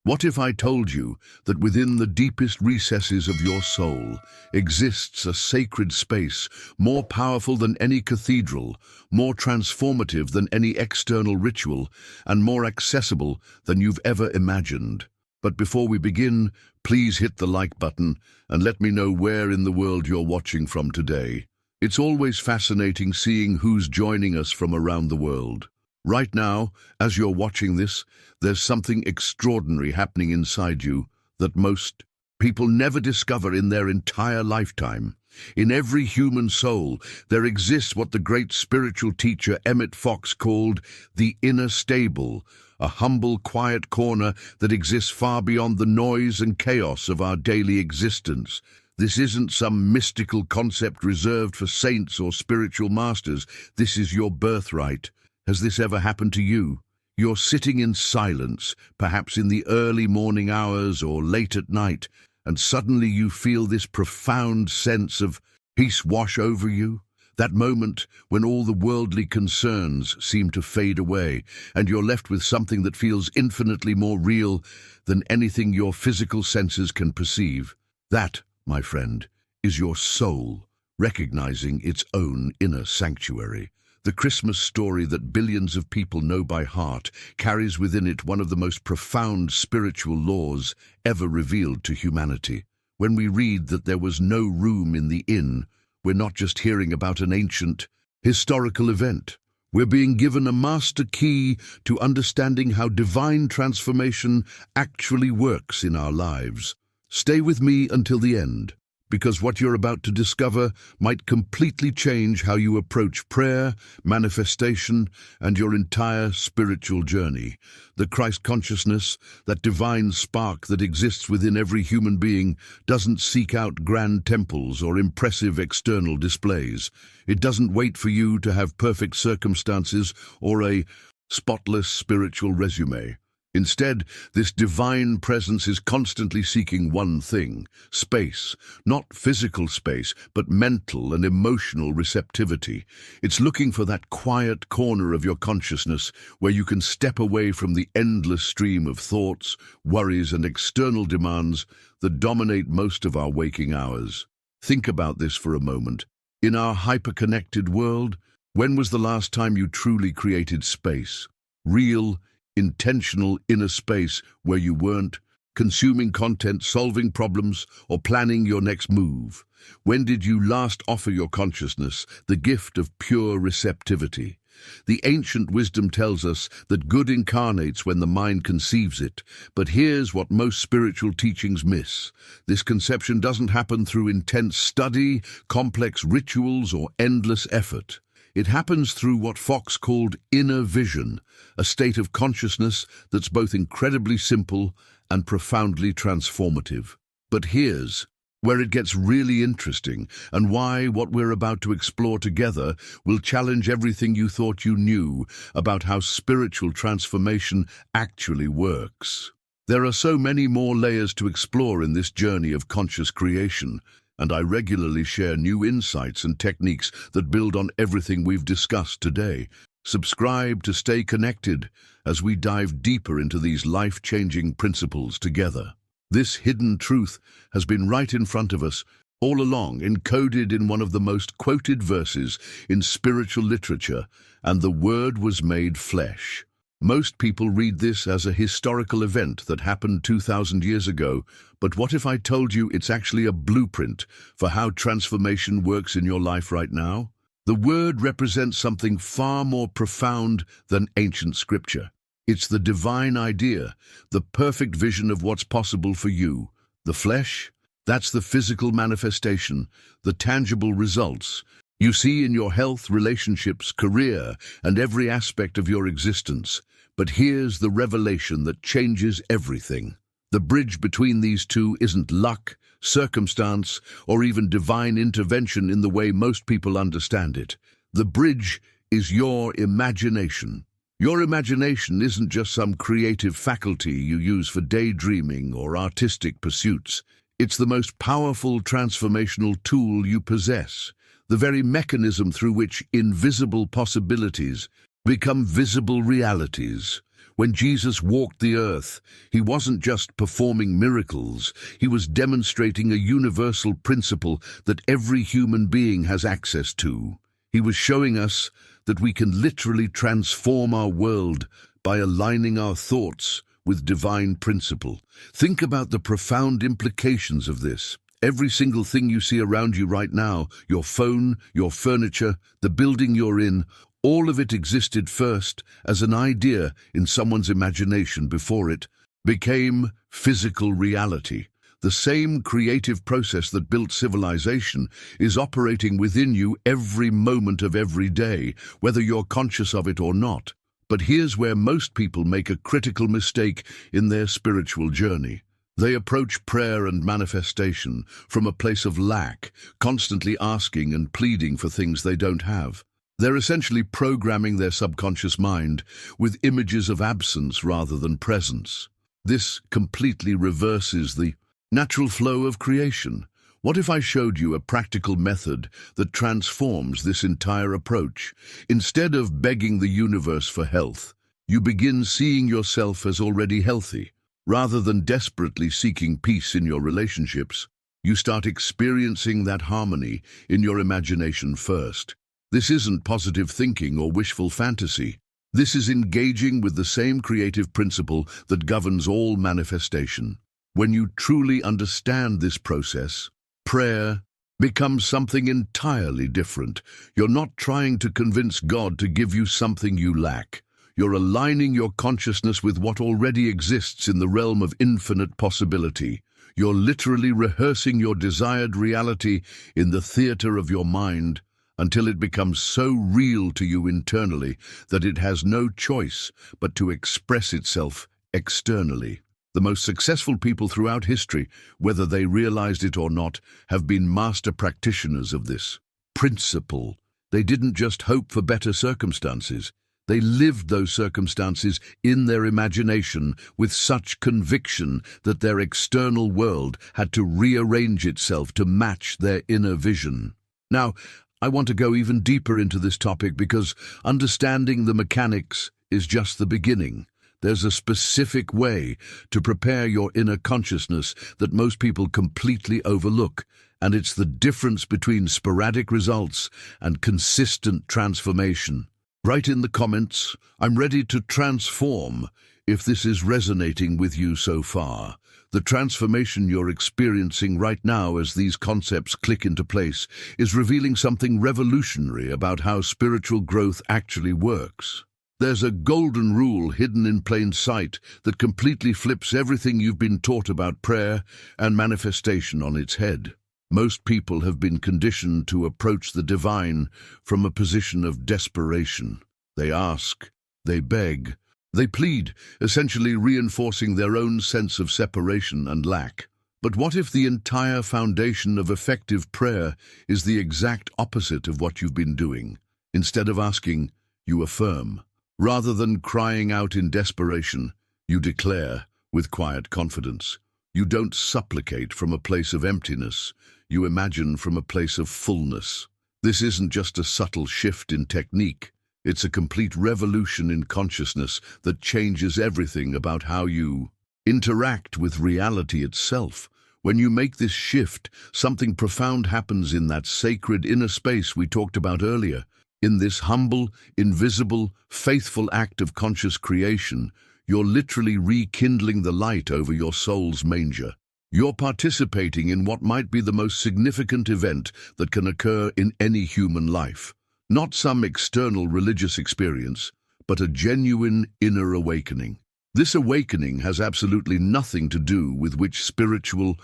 What if I told you that within the deepest recesses of your soul exists a sacred space more powerful than any cathedral, more transformative than any external ritual, and more accessible than you've ever imagined? But before we begin, please hit the like button and let me know where in the world you're watching from today. It's always fascinating seeing who's joining us from around the world. Right now, as you're watching this, there's something extraordinary happening inside you that most people never discover in their entire lifetime. In every human soul, there exists what the great spiritual teacher Emmet Fox called the inner stable, a humble, quiet corner that exists far beyond the noise and chaos of our daily existence. This isn't some mystical concept reserved for saints or spiritual masters. This is your birthright. Has this ever happened to you? You're sitting in silence, perhaps in the early morning hours or late at night, and suddenly you feel this profound sense of peace wash over you. That moment when all the worldly concerns seem to fade away, and you're left with something that feels infinitely more real than anything your physical senses can perceive. That, my friend, is your soul, recognizing its own inner sanctuary. The Christmas story that billions of people know by heart carries within it one of the most profound spiritual laws ever revealed to humanity. When we read that there was no room in the inn, we're not just hearing about an ancient, historical event. We're being given a master key to understanding how divine transformation actually works in our lives. Stay with me until the end, because what you're about to discover might completely change how you approach prayer, manifestation, and your entire spiritual journey. The Christ consciousness, that divine spark that exists within every human being, doesn't seek out grand temples or impressive external displays. It doesn't wait for you to have perfect circumstances or a spotless spiritual resume. Instead, this divine presence is constantly seeking one thing: space. Not physical space, but mental and emotional receptivity. It's looking for that quiet corner of your consciousness where you can step away from the endless stream of thoughts, worries, and external demands that dominate most of our waking hours. Think about this for a moment. In our hyper-connected world, when was the last time you truly created space? Real, intentional inner space where you weren't consuming content, solving problems, or planning your next move. When did you last offer your consciousness the gift of pure receptivity? The ancient wisdom tells us that good incarnates when the mind conceives it, but here's what most spiritual teachings miss. This conception doesn't happen through intense study, complex rituals, or endless effort. It happens through what Fox called inner vision, a state of consciousness that's both incredibly simple and profoundly transformative. But here's where it gets really interesting, and why what we're about to explore together will challenge everything you thought you knew about how spiritual transformation actually works. There are so many more layers to explore in this journey of conscious creation, and I regularly share new insights and techniques that build on everything we've discussed today. Subscribe to stay connected as we dive deeper into these life-changing principles together. This hidden truth has been right in front of us all along, encoded in one of the most quoted verses in spiritual literature, and the Word was made flesh. Most people read this as a historical event that happened 2,000 years ago, but what if I told you it's actually a blueprint for how transformation works in your life right now? The Word represents something far more profound than ancient scripture. It's the divine idea, the perfect vision of what's possible for you. The flesh? That's the physical manifestation, the tangible results you see in your health, relationships, career, and every aspect of your existence. But here's the revelation that changes everything. The bridge between these two isn't luck, circumstance, or even divine intervention in the way most people understand it. The bridge is your imagination. Your imagination isn't just some creative faculty you use for daydreaming or artistic pursuits. It's the most powerful transformational tool you possess, the very mechanism through which invisible possibilities become visible realities. When Jesus walked the earth, he wasn't just performing miracles, he was demonstrating a universal principle that every human being has access to. He was showing us that we can literally transform our world by aligning our thoughts with divine principle. Think about the profound implications of this. Every single thing you see around you right now, your phone, your furniture, the building you're in, all of it existed first as an idea in someone's imagination before it became physical reality. The same creative process that built civilization is operating within you every moment of every day, whether you're conscious of it or not. But here's where most people make a critical mistake in their spiritual journey. They approach prayer and manifestation from a place of lack, constantly asking and pleading for things they don't have. They're essentially programming their subconscious mind with images of absence rather than presence. This completely reverses the natural flow of creation. What if I showed you a practical method that transforms this entire approach? Instead of begging the universe for health, you begin seeing yourself as already healthy. Rather than desperately seeking peace in your relationships, you start experiencing that harmony in your imagination first. This isn't positive thinking or wishful fantasy. This is engaging with the same creative principle that governs all manifestation. When you truly understand this process, prayer becomes something entirely different. You're not trying to convince God to give you something you lack. You're aligning your consciousness with what already exists in the realm of infinite possibility. You're literally rehearsing your desired reality in the theater of your mind until it becomes so real to you internally that it has no choice but to express itself externally. The most successful people throughout history, whether they realized it or not, have been master practitioners of this principle. They didn't just hope for better circumstances. They lived those circumstances in their imagination with such conviction that their external world had to rearrange itself to match their inner vision. Now, I want to go even deeper into this topic because understanding the mechanics is just the beginning. There's a specific way to prepare your inner consciousness that most people completely overlook, and it's the difference between sporadic results and consistent transformation. Write in the comments, "I'm ready to transform," if this is resonating with you so far. The transformation you're experiencing right now as these concepts click into place is revealing something revolutionary about how spiritual growth actually works. There's a golden rule hidden in plain sight that completely flips everything you've been taught about prayer and manifestation on its head. Most people have been conditioned to approach the divine from a position of desperation. They ask, they beg, they plead, essentially reinforcing their own sense of separation and lack. But what if the entire foundation of effective prayer is the exact opposite of what you've been doing? Instead of asking, you affirm. Rather than crying out in desperation, you declare with quiet confidence. You don't supplicate from a place of emptiness, you imagine from a place of fullness. This isn't just a subtle shift in technique, it's a complete revolution in consciousness that changes everything about how you interact with reality itself. When you make this shift, something profound happens in that sacred inner space we talked about earlier. In this humble, invisible, faithful act of conscious creation, you're literally rekindling the light over your soul's manger. You're participating in what might be the most significant event that can occur in any human life. Not some external religious experience, but a genuine inner awakening. This awakening has absolutely nothing to do with which spiritual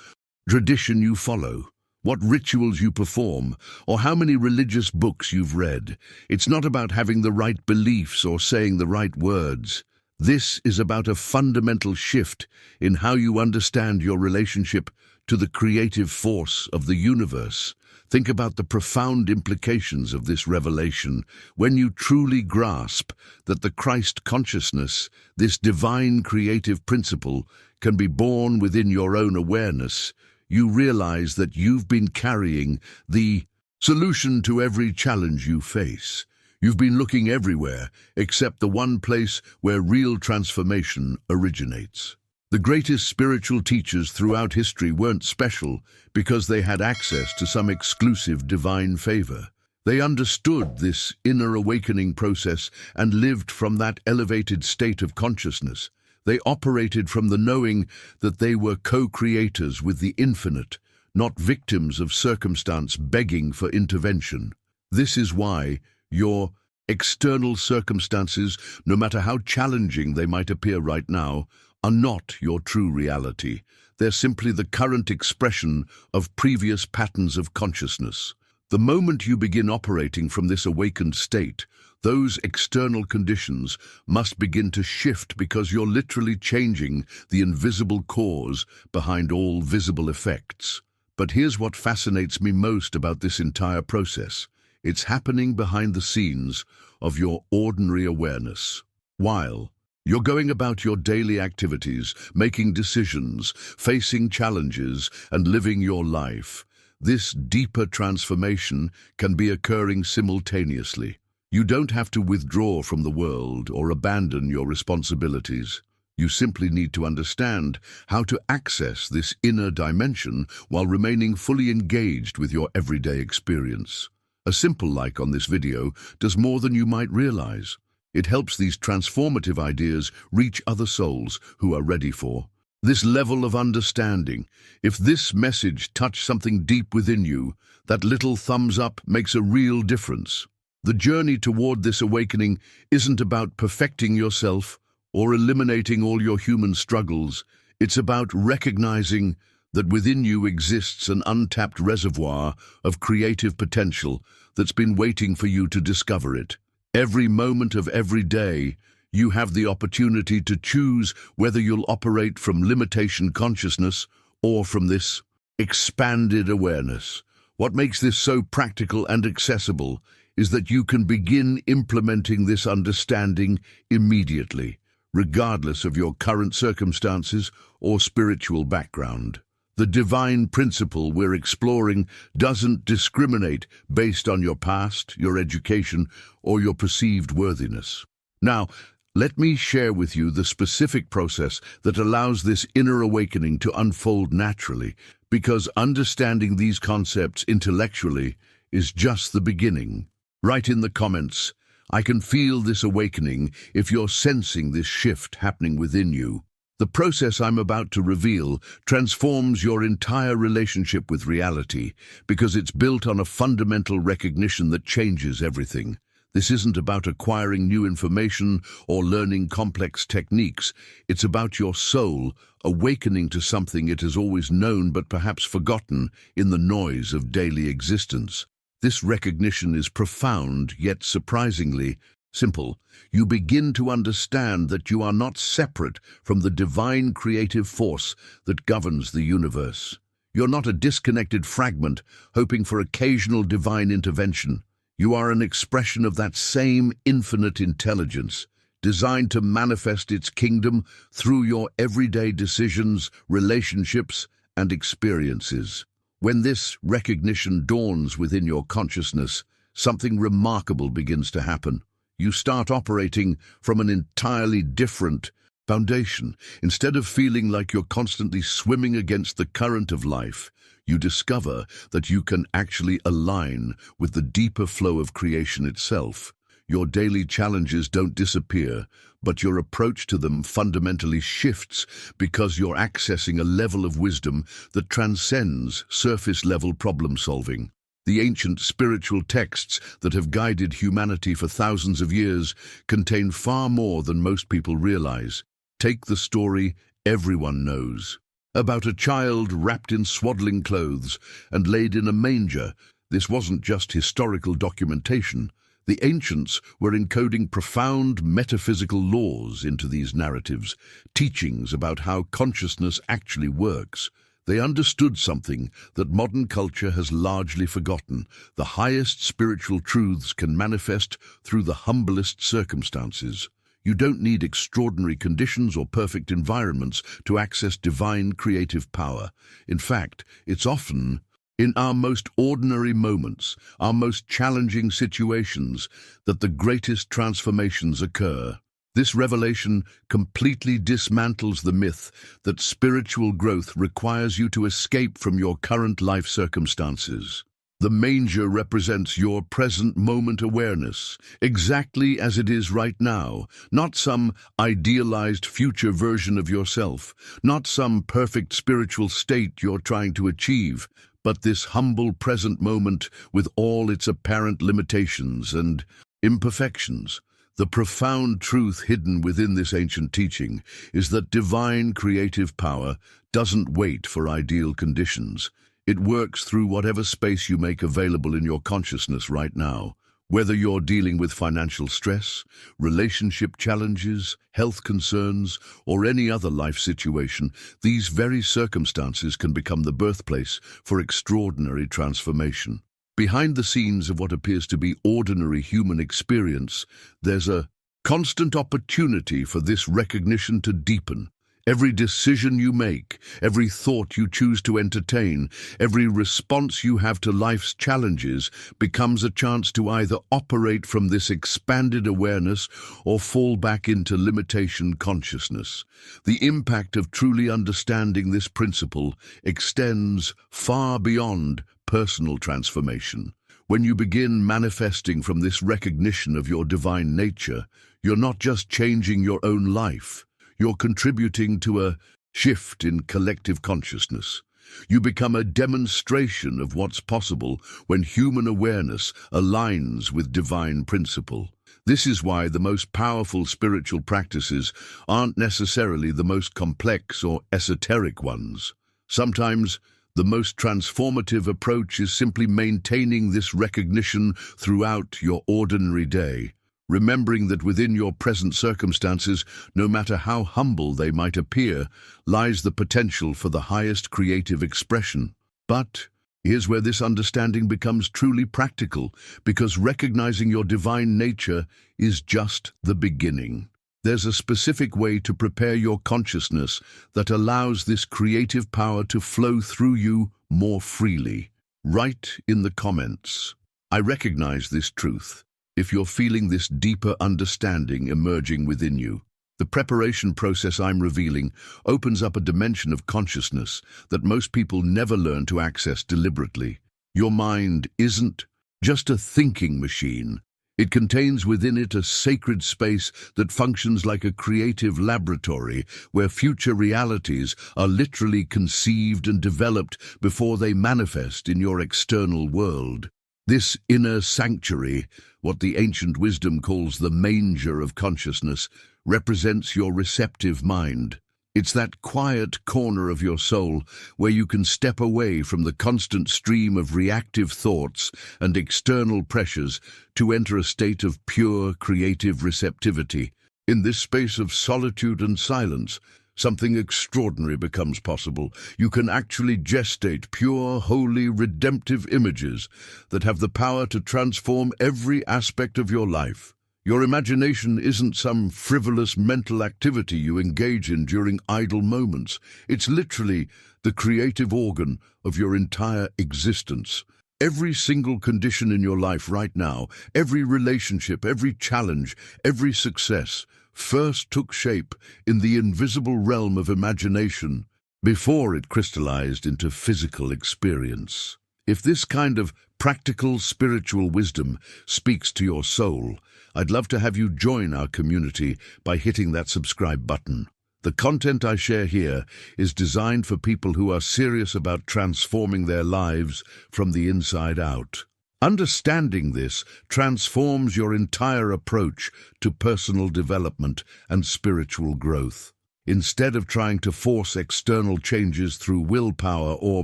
tradition you follow, what rituals you perform, or how many religious books you've read. It's not about having the right beliefs or saying the right words. This is about a fundamental shift in how you understand your relationship to the creative force of the universe. Think about the profound implications of this revelation when you truly grasp that the Christ consciousness, this divine creative principle, can be born within your own awareness. You realize that you've been carrying the solution to every challenge you face. You've been looking everywhere, except the one place where real transformation originates. The greatest spiritual teachers throughout history weren't special because they had access to some exclusive divine favor. They understood this inner awakening process and lived from that elevated state of consciousness. They operated from the knowing that they were co-creators with the infinite, not victims of circumstance begging for intervention. This is why your external circumstances, no matter how challenging they might appear right now, are not your true reality. They're simply the current expression of previous patterns of consciousness. The moment you begin operating from this awakened state, those external conditions must begin to shift because you're literally changing the invisible cause behind all visible effects. But here's what fascinates me most about this entire process. It's happening behind the scenes of your ordinary awareness. While you're going about your daily activities, making decisions, facing challenges, and living your life, this deeper transformation can be occurring simultaneously. You don't have to withdraw from the world or abandon your responsibilities. You simply need to understand how to access this inner dimension while remaining fully engaged with your everyday experience. A simple like on this video does more than you might realize. It helps these transformative ideas reach other souls who are ready for this level of understanding. If this message touched something deep within you, that little thumbs up makes a real difference. The journey toward this awakening isn't about perfecting yourself or eliminating all your human struggles. It's about recognizing that within you exists an untapped reservoir of creative potential that's been waiting for you to discover it. Every moment of every day, you have the opportunity to choose whether you'll operate from limitation consciousness or from this expanded awareness. What makes this so practical and accessible is that you can begin implementing this understanding immediately, regardless of your current circumstances or spiritual background. The divine principle we're exploring doesn't discriminate based on your past, your education, or your perceived worthiness. Now, let me share with you the specific process that allows this inner awakening to unfold naturally, because understanding these concepts intellectually is just the beginning. Write in the comments, "I can feel this awakening," if you're sensing this shift happening within you. The process I'm about to reveal transforms your entire relationship with reality because it's built on a fundamental recognition that changes everything. This isn't about acquiring new information or learning complex techniques. It's about your soul awakening to something it has always known but perhaps forgotten in the noise of daily existence. This recognition is profound, yet surprisingly simple. You begin to understand that you are not separate from the divine creative force that governs the universe. You're not a disconnected fragment hoping for occasional divine intervention. You are an expression of that same infinite intelligence, designed to manifest its kingdom through your everyday decisions, relationships, and experiences. When this recognition dawns within your consciousness, something remarkable begins to happen. You start operating from an entirely different foundation. Instead of feeling like you're constantly swimming against the current of life, you discover that you can actually align with the deeper flow of creation itself. Your daily challenges don't disappear, but your approach to them fundamentally shifts because you're accessing a level of wisdom that transcends surface-level problem-solving. The ancient spiritual texts that have guided humanity for thousands of years contain far more than most people realize. Take the story everyone knows, about a child wrapped in swaddling clothes and laid in a manger. This wasn't just historical documentation. The ancients were encoding profound metaphysical laws into these narratives, teachings about how consciousness actually works. They understood something that modern culture has largely forgotten. The highest spiritual truths can manifest through the humblest circumstances. You don't need extraordinary conditions or perfect environments to access divine creative power. In fact, it's often In our most ordinary moments, our most challenging situations, that the greatest transformations occur. This revelation completely dismantles the myth that spiritual growth requires you to escape from your current life circumstances. The manger represents your present moment awareness, exactly as it is right now, not some idealized future version of yourself, not some perfect spiritual state you're trying to achieve, but this humble present moment with all its apparent limitations and imperfections. The profound truth hidden within this ancient teaching is that divine creative power doesn't wait for ideal conditions. It works through whatever space you make available in your consciousness right now. Whether you're dealing with financial stress, relationship challenges, health concerns, or any other life situation, these very circumstances can become the birthplace for extraordinary transformation. Behind the scenes of what appears to be ordinary human experience, there's a constant opportunity for this recognition to deepen. Every decision you make, every thought you choose to entertain, every response you have to life's challenges becomes a chance to either operate from this expanded awareness or fall back into limitation consciousness. The impact of truly understanding this principle extends far beyond personal transformation. When you begin manifesting from this recognition of your divine nature, you're not just changing your own life. You're contributing to a shift in collective consciousness. You become a demonstration of what's possible when human awareness aligns with divine principle. This is why the most powerful spiritual practices aren't necessarily the most complex or esoteric ones. Sometimes, the most transformative approach is simply maintaining this recognition throughout your ordinary day. Remembering that within your present circumstances, no matter how humble they might appear, lies the potential for the highest creative expression. But here's where this understanding becomes truly practical, because recognizing your divine nature is just the beginning. There's a specific way to prepare your consciousness that allows this creative power to flow through you more freely. Write in the comments, "I recognize this truth," if you're feeling this deeper understanding emerging within you. The preparation process I'm revealing opens up a dimension of consciousness that most people never learn to access deliberately. Your mind isn't just a thinking machine. It contains within it a sacred space that functions like a creative laboratory where future realities are literally conceived and developed before they manifest in your external world. This inner sanctuary, what the ancient wisdom calls the manger of consciousness, represents your receptive mind. It's that quiet corner of your soul where you can step away from the constant stream of reactive thoughts and external pressures to enter a state of pure creative receptivity. In this space of solitude and silence, something extraordinary becomes possible. You can actually gestate pure, holy, redemptive images that have the power to transform every aspect of your life. Your imagination isn't some frivolous mental activity you engage in during idle moments. It's literally the creative organ of your entire existence. Every single condition in your life right now, every relationship, every challenge, every success, first took shape in the invisible realm of imagination before it crystallized into physical experience. If this kind of practical spiritual wisdom speaks to your soul, I'd love to have you join our community by hitting that subscribe button. The content I share here is designed for people who are serious about transforming their lives from the inside out. Understanding this transforms your entire approach to personal development and spiritual growth. Instead of trying to force external changes through willpower or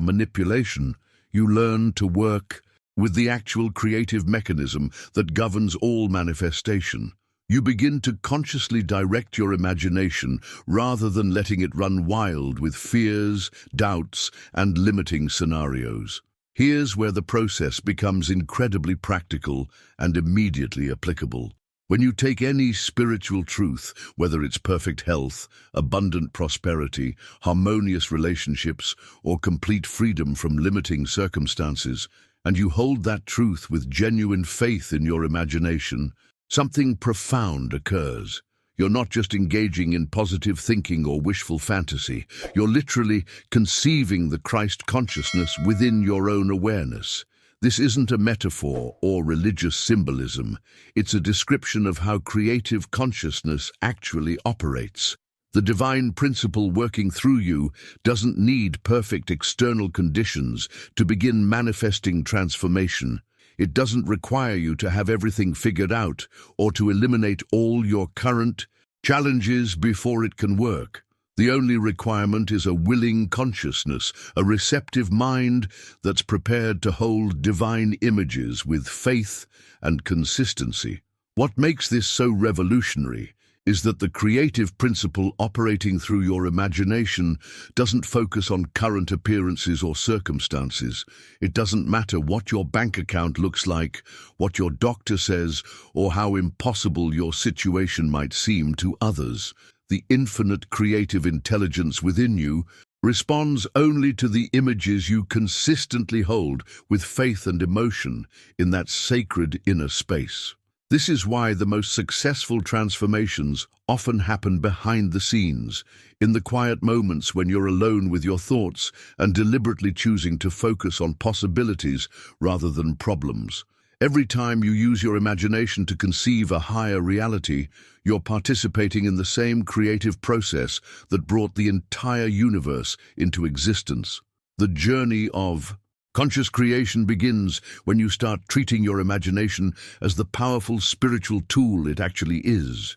manipulation, you learn to work with the actual creative mechanism that governs all manifestation. You begin to consciously direct your imagination rather than letting it run wild with fears, doubts, and limiting scenarios. Here's where the process becomes incredibly practical and immediately applicable. When you take any spiritual truth, whether it's perfect health, abundant prosperity, harmonious relationships, or complete freedom from limiting circumstances, and you hold that truth with genuine faith in your imagination, something profound occurs. You're not just engaging in positive thinking or wishful fantasy. You're literally conceiving the Christ consciousness within your own awareness. This isn't a metaphor or religious symbolism. It's a description of how creative consciousness actually operates. The divine principle working through you doesn't need perfect external conditions to begin manifesting transformation. It doesn't require you to have everything figured out or to eliminate all your current challenges before it can work. The only requirement is a willing consciousness, a receptive mind that's prepared to hold divine images with faith and consistency. What makes this so revolutionary is that the creative principle operating through your imagination doesn't focus on current appearances or circumstances. It doesn't matter what your bank account looks like, what your doctor says, or how impossible your situation might seem to others. The infinite creative intelligence within you responds only to the images you consistently hold with faith and emotion in that sacred inner space. This is why the most successful transformations often happen behind the scenes, in the quiet moments when you're alone with your thoughts and deliberately choosing to focus on possibilities rather than problems. Every time you use your imagination to conceive a higher reality, you're participating in the same creative process that brought the entire universe into existence. The journey of conscious creation begins when you start treating your imagination as the powerful spiritual tool it actually is.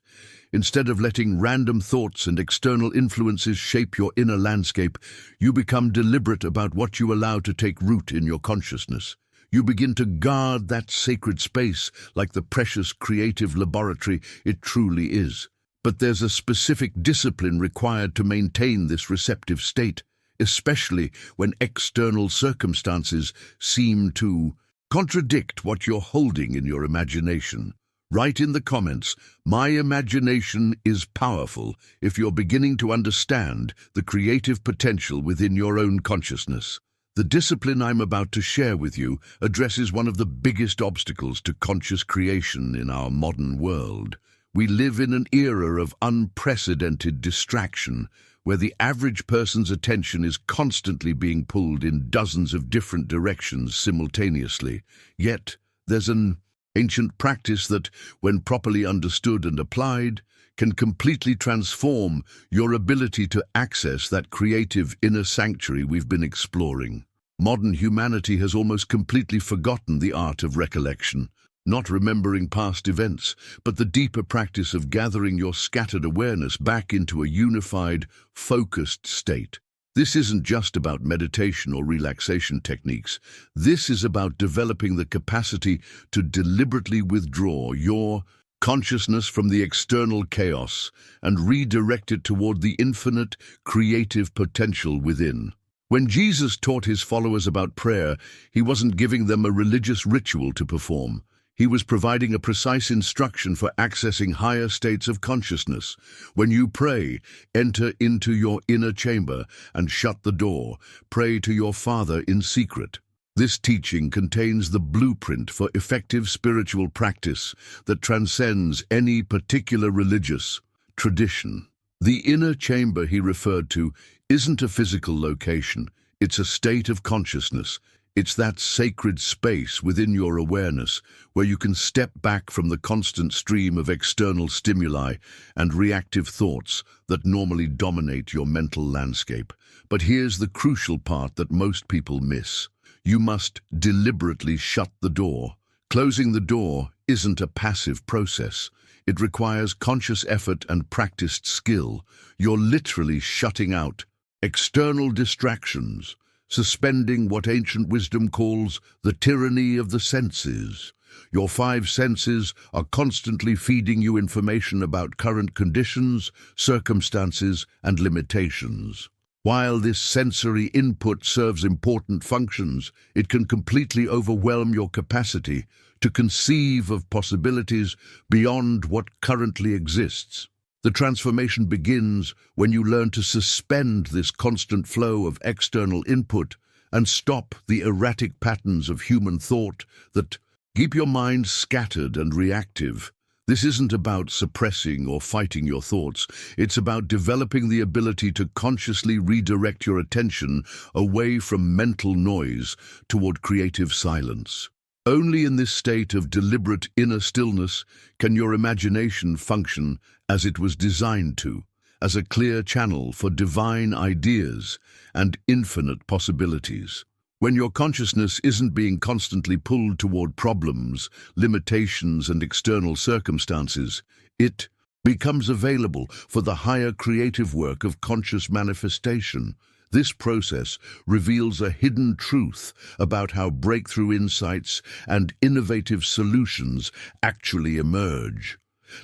Instead of letting random thoughts and external influences shape your inner landscape, you become deliberate about what you allow to take root in your consciousness. You begin to guard that sacred space like the precious creative laboratory it truly is. But there's a specific discipline required to maintain this receptive state, especially when external circumstances seem to contradict what you're holding in your imagination. Write in the comments, "My imagination is powerful," if you're beginning to understand the creative potential within your own consciousness. The discipline I'm about to share with you addresses one of the biggest obstacles to conscious creation in our modern world. We live in an era of unprecedented distraction, where the average person's attention is constantly being pulled in dozens of different directions simultaneously. Yet, there's an ancient practice that, when properly understood and applied, can completely transform your ability to access that creative inner sanctuary we've been exploring. Modern humanity has almost completely forgotten the art of recollection, not remembering past events, but the deeper practice of gathering your scattered awareness back into a unified, focused state. This isn't just about meditation or relaxation techniques. This is about developing the capacity to deliberately withdraw your consciousness from the external chaos and redirect it toward the infinite creative potential within. When Jesus taught his followers about prayer, he wasn't giving them a religious ritual to perform. He was providing a precise instruction for accessing higher states of consciousness. When you pray, enter into your inner chamber and shut the door. Pray to your Father in secret. This teaching contains the blueprint for effective spiritual practice that transcends any particular religious tradition. The inner chamber he referred to isn't a physical location, it's a state of consciousness. It's that sacred space within your awareness where you can step back from the constant stream of external stimuli and reactive thoughts that normally dominate your mental landscape. But here's the crucial part that most people miss. You must deliberately shut the door. Closing the door isn't a passive process. It requires conscious effort and practiced skill. You're literally shutting out external distractions, suspending what ancient wisdom calls the tyranny of the senses. Your five senses are constantly feeding you information about current conditions, circumstances, and limitations. While this sensory input serves important functions, it can completely overwhelm your capacity to conceive of possibilities beyond what currently exists. The transformation begins when you learn to suspend this constant flow of external input and stop the erratic patterns of human thought that keep your mind scattered and reactive. This isn't about suppressing or fighting your thoughts. It's about developing the ability to consciously redirect your attention away from mental noise toward creative silence. Only in this state of deliberate inner stillness can your imagination function as it was designed to, as a clear channel for divine ideas and infinite possibilities. When your consciousness isn't being constantly pulled toward problems, limitations, and external circumstances, it becomes available for the higher creative work of conscious manifestation. This process reveals a hidden truth about how breakthrough insights and innovative solutions actually emerge.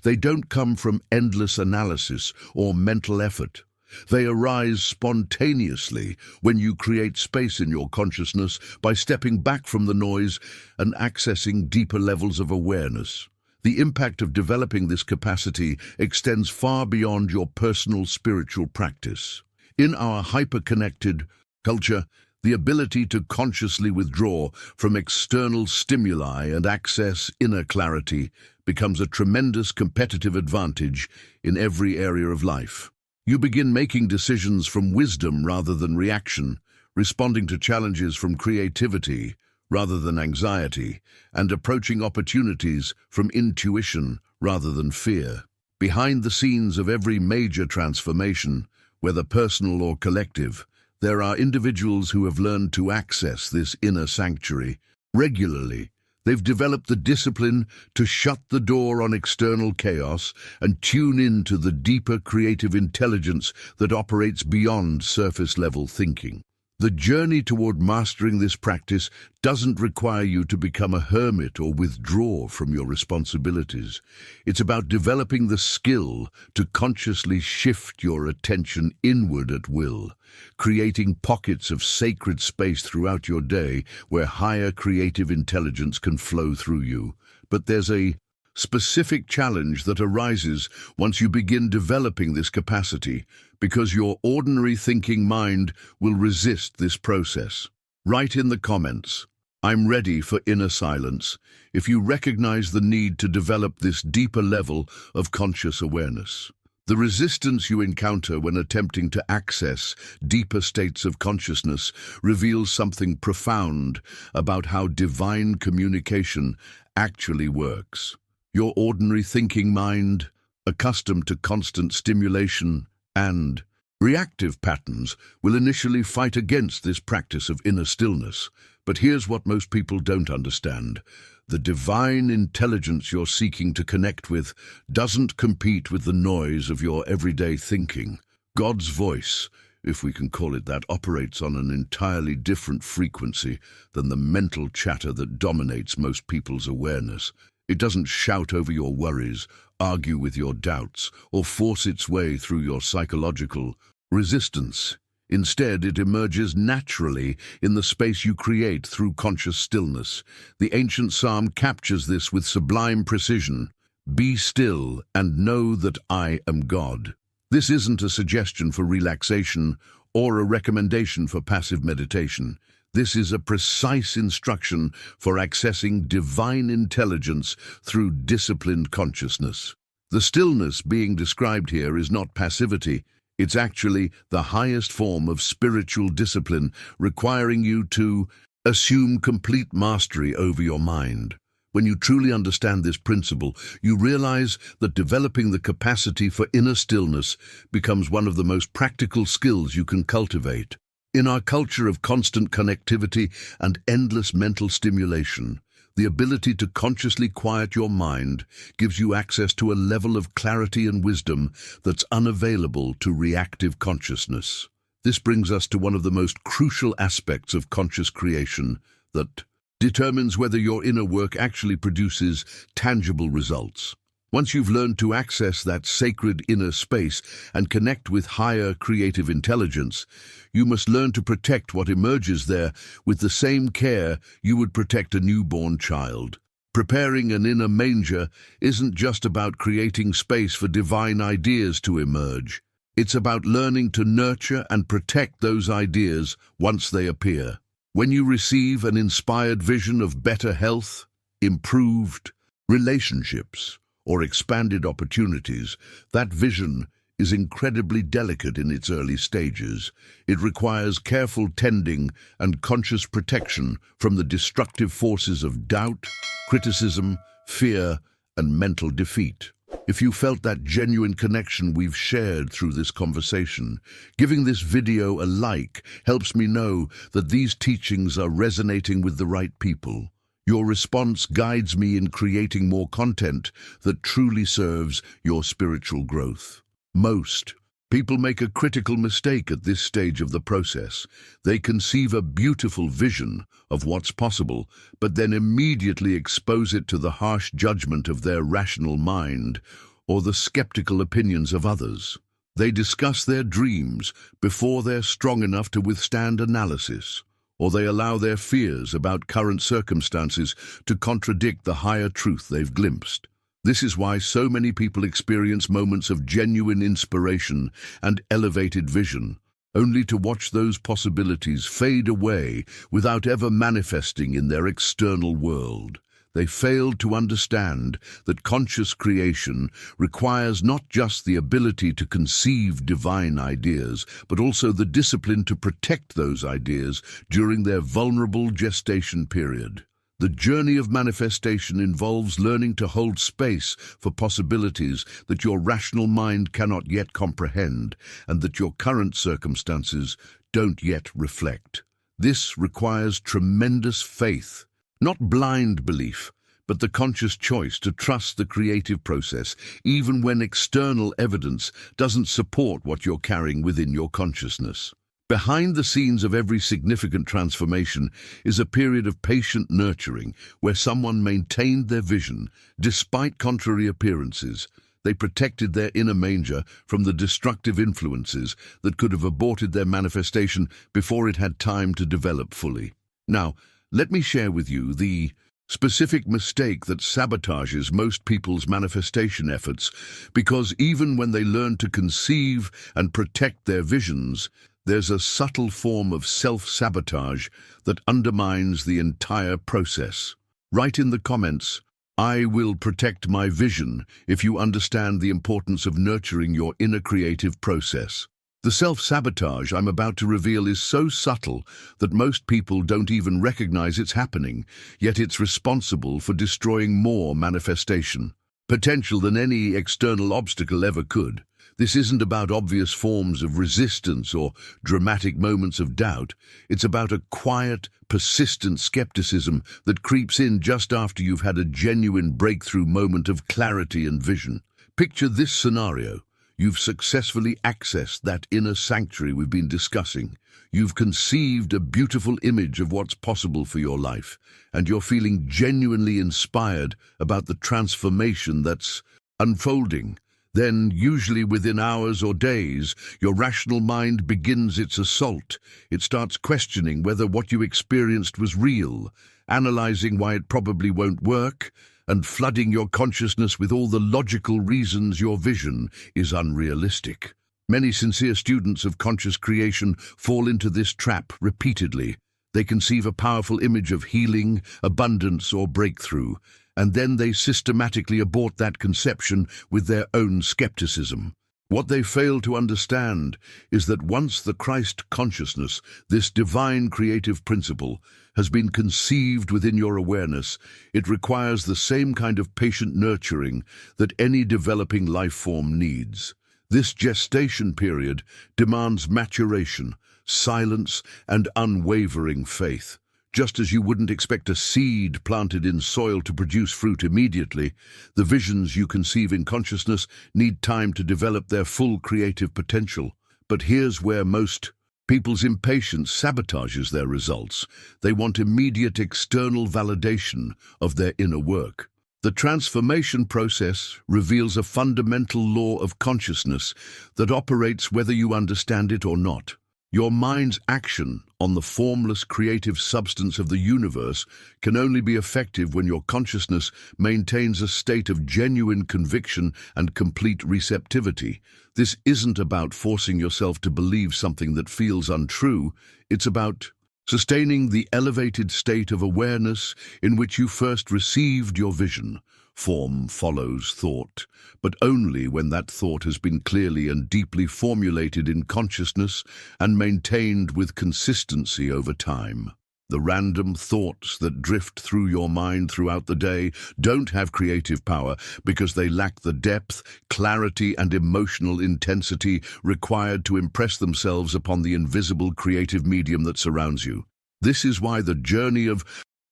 They don't come from endless analysis or mental effort. They arise spontaneously when you create space in your consciousness by stepping back from the noise and accessing deeper levels of awareness. The impact of developing this capacity extends far beyond your personal spiritual practice. In our hyper-connected culture, the ability to consciously withdraw from external stimuli and access inner clarity becomes a tremendous competitive advantage in every area of life. You begin making decisions from wisdom rather than reaction, responding to challenges from creativity rather than anxiety, and approaching opportunities from intuition rather than fear. Behind the scenes of every major transformation, whether personal or collective, there are individuals who have learned to access this inner sanctuary regularly. They've developed the discipline to shut the door on external chaos and tune into the deeper creative intelligence that operates beyond surface-level thinking. The journey toward mastering this practice doesn't require you to become a hermit or withdraw from your responsibilities. It's about developing the skill to consciously shift your attention inward at will, creating pockets of sacred space throughout your day where higher creative intelligence can flow through you. But there's a specific challenge that arises once you begin developing this capacity, because your ordinary thinking mind will resist this process. Write in the comments, "I'm ready for inner silence," if you recognize the need to develop this deeper level of conscious awareness. The resistance you encounter when attempting to access deeper states of consciousness reveals something profound about how divine communication actually works. Your ordinary thinking mind, accustomed to constant stimulation and reactive patterns, will initially fight against this practice of inner stillness. But here's what most people don't understand. The divine intelligence you're seeking to connect with doesn't compete with the noise of your everyday thinking. God's voice, if we can call it that, operates on an entirely different frequency than the mental chatter that dominates most people's awareness. It doesn't shout over your worries, argue with your doubts, or force its way through your psychological resistance. Instead, it emerges naturally in the space you create through conscious stillness. The ancient psalm captures this with sublime precision. "Be still and know that I am God." This isn't a suggestion for relaxation or a recommendation for passive meditation. This is a precise instruction for accessing divine intelligence through disciplined consciousness. The stillness being described here is not passivity. It's actually the highest form of spiritual discipline, requiring you to assume complete mastery over your mind. When you truly understand this principle, you realize that developing the capacity for inner stillness becomes one of the most practical skills you can cultivate. In our culture of constant connectivity and endless mental stimulation, the ability to consciously quiet your mind gives you access to a level of clarity and wisdom that's unavailable to reactive consciousness. This brings us to one of the most crucial aspects of conscious creation that determines whether your inner work actually produces tangible results. Once you've learned to access that sacred inner space and connect with higher creative intelligence, you must learn to protect what emerges there with the same care you would protect a newborn child. Preparing an inner manger isn't just about creating space for divine ideas to emerge. It's about learning to nurture and protect those ideas once they appear. When you receive an inspired vision of better health, improved relationships, or expanded opportunities, that vision is incredibly delicate in its early stages. It requires careful tending and conscious protection from the destructive forces of doubt, criticism, fear, and mental defeat. If you felt that genuine connection we've shared through this conversation, giving this video a like helps me know that these teachings are resonating with the right people. Your response guides me in creating more content that truly serves your spiritual growth. Most people make a critical mistake at this stage of the process. They conceive a beautiful vision of what's possible, but then immediately expose it to the harsh judgment of their rational mind or the skeptical opinions of others. They discuss their dreams before they're strong enough to withstand analysis, or they allow their fears about current circumstances to contradict the higher truth they've glimpsed. This is why so many people experience moments of genuine inspiration and elevated vision, only to watch those possibilities fade away without ever manifesting in their external world. They failed to understand that conscious creation requires not just the ability to conceive divine ideas, but also the discipline to protect those ideas during their vulnerable gestation period. The journey of manifestation involves learning to hold space for possibilities that your rational mind cannot yet comprehend and that your current circumstances don't yet reflect. This requires tremendous faith, not blind belief, but the conscious choice to trust the creative process, even when external evidence doesn't support what you're carrying within your consciousness. Behind the scenes of every significant transformation is a period of patient nurturing where someone maintained their vision despite contrary appearances. They protected their inner manger from the destructive influences that could have aborted their manifestation before it had time to develop fully. Now, let me share with you the specific mistake that sabotages most people's manifestation efforts, because even when they learn to conceive and protect their visions, there's a subtle form of self-sabotage that undermines the entire process. Write in the comments, "I will protect my vision," if you understand the importance of nurturing your inner creative process. The self-sabotage I'm about to reveal is so subtle that most people don't even recognize it's happening, yet it's responsible for destroying more manifestation potential than any external obstacle ever could. This isn't about obvious forms of resistance or dramatic moments of doubt. It's about a quiet, persistent skepticism that creeps in just after you've had a genuine breakthrough moment of clarity and vision. Picture this scenario. You've successfully accessed that inner sanctuary we've been discussing. You've conceived a beautiful image of what's possible for your life, and you're feeling genuinely inspired about the transformation that's unfolding. Then, usually within hours or days, your rational mind begins its assault. It starts questioning whether what you experienced was real, analyzing why it probably won't work, and flooding your consciousness with all the logical reasons your vision is unrealistic. Many sincere students of conscious creation fall into this trap repeatedly. They conceive a powerful image of healing, abundance, or breakthrough, and then they systematically abort that conception with their own skepticism. What they fail to understand is that once the Christ consciousness, this divine creative principle, has been conceived within your awareness, it requires the same kind of patient nurturing that any developing life form needs. This gestation period demands maturation, silence, and unwavering faith. Just as you wouldn't expect a seed planted in soil to produce fruit immediately, the visions you conceive in consciousness need time to develop their full creative potential. But here's where most people's impatience sabotages their results. They want immediate external validation of their inner work. The transformation process reveals a fundamental law of consciousness that operates whether you understand it or not. Your mind's action on the formless creative substance of the universe can only be effective when your consciousness maintains a state of genuine conviction and complete receptivity. This isn't about forcing yourself to believe something that feels untrue. It's about sustaining the elevated state of awareness in which you first received your vision. Form follows thought, but only when that thought has been clearly and deeply formulated in consciousness and maintained with consistency over time. The random thoughts that drift through your mind throughout the day don't have creative power because they lack the depth, clarity, and emotional intensity required to impress themselves upon the invisible creative medium that surrounds you. This is why the journey of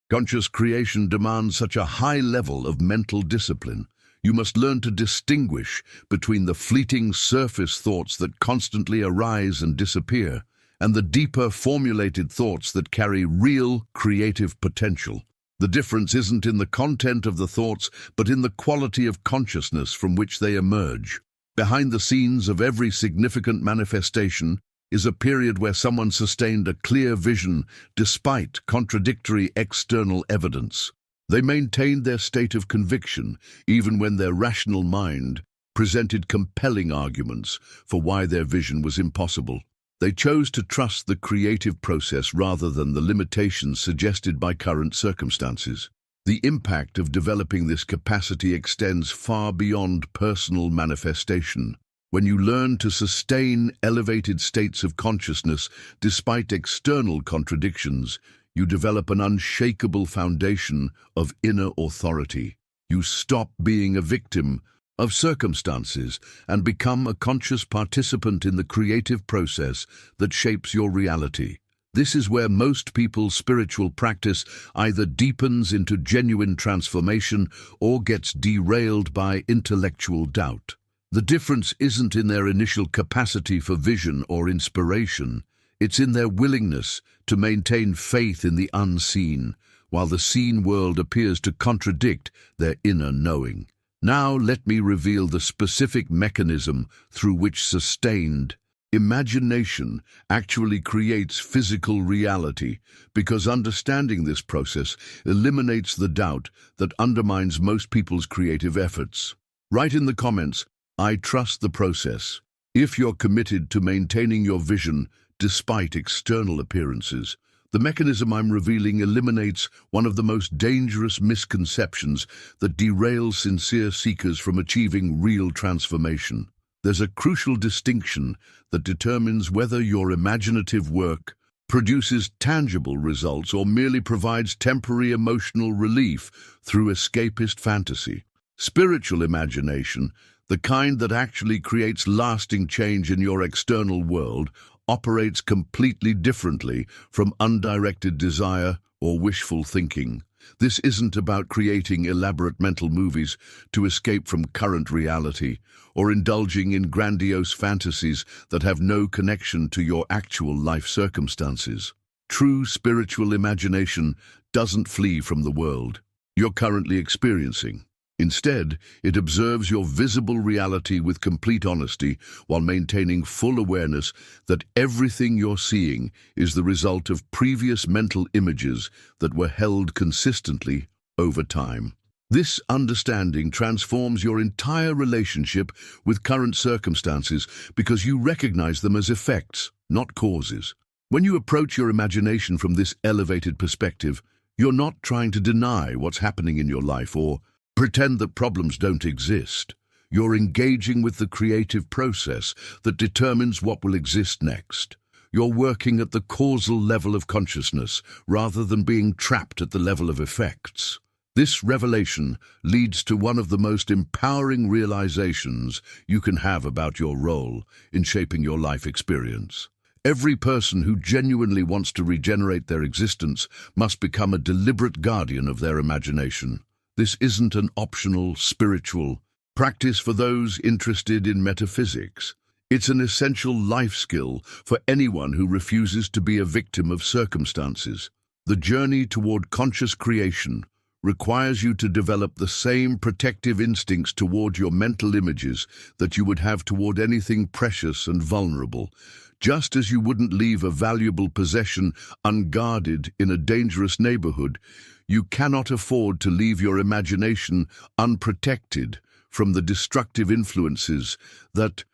conscious creation demands such a high level of mental discipline. You must learn to distinguish between the fleeting surface thoughts that constantly arise and disappear, and the deeper formulated thoughts that carry real creative potential. The difference isn't in the content of the thoughts, but in the quality of consciousness from which they emerge. Behind the scenes of every significant manifestation is a period where someone sustained a clear vision despite contradictory external evidence. They maintained their state of conviction even when their rational mind presented compelling arguments for why their vision was impossible. They chose to trust the creative process rather than the limitations suggested by current circumstances. The impact of developing this capacity extends far beyond personal manifestation. When you learn to sustain elevated states of consciousness despite external contradictions, you develop an unshakable foundation of inner authority. You stop being a victim of circumstances and become a conscious participant in the creative process that shapes your reality. This is where most people's spiritual practice either deepens into genuine transformation or gets derailed by intellectual doubt. The difference isn't in their initial capacity for vision or inspiration. It's in their willingness to maintain faith in the unseen, while the seen world appears to contradict their inner knowing. Now let me reveal the specific mechanism through which sustained imagination actually creates physical reality, because understanding this process eliminates the doubt that undermines most people's creative efforts. Write in the comments, "I trust the process," if you're committed to maintaining your vision despite external appearances. The mechanism I'm revealing eliminates one of the most dangerous misconceptions that derails sincere seekers from achieving real transformation. There's a crucial distinction that determines whether your imaginative work produces tangible results or merely provides temporary emotional relief through escapist fantasy. Spiritual imagination, the kind that actually creates lasting change in your external world, operates completely differently from undirected desire or wishful thinking. This isn't about creating elaborate mental movies to escape from current reality or indulging in grandiose fantasies that have no connection to your actual life circumstances. True spiritual imagination doesn't flee from the world you're currently experiencing. Instead, it observes your visible reality with complete honesty while maintaining full awareness that everything you're seeing is the result of previous mental images that were held consistently over time. This understanding transforms your entire relationship with current circumstances because you recognize them as effects, not causes. When you approach your imagination from this elevated perspective, you're not trying to deny what's happening in your life or pretend that problems don't exist. You're engaging with the creative process that determines what will exist next. You're working at the causal level of consciousness rather than being trapped at the level of effects. This revelation leads to one of the most empowering realizations you can have about your role in shaping your life experience. Every person who genuinely wants to regenerate their existence must become a deliberate guardian of their imagination. This isn't an optional spiritual practice for those interested in metaphysics. It's an essential life skill for anyone who refuses to be a victim of circumstances. The journey toward conscious creation requires you to develop the same protective instincts toward your mental images that you would have toward anything precious and vulnerable. Just as you wouldn't leave a valuable possession unguarded in a dangerous neighborhood, you cannot afford to leave your imagination unprotected from the destructive influences that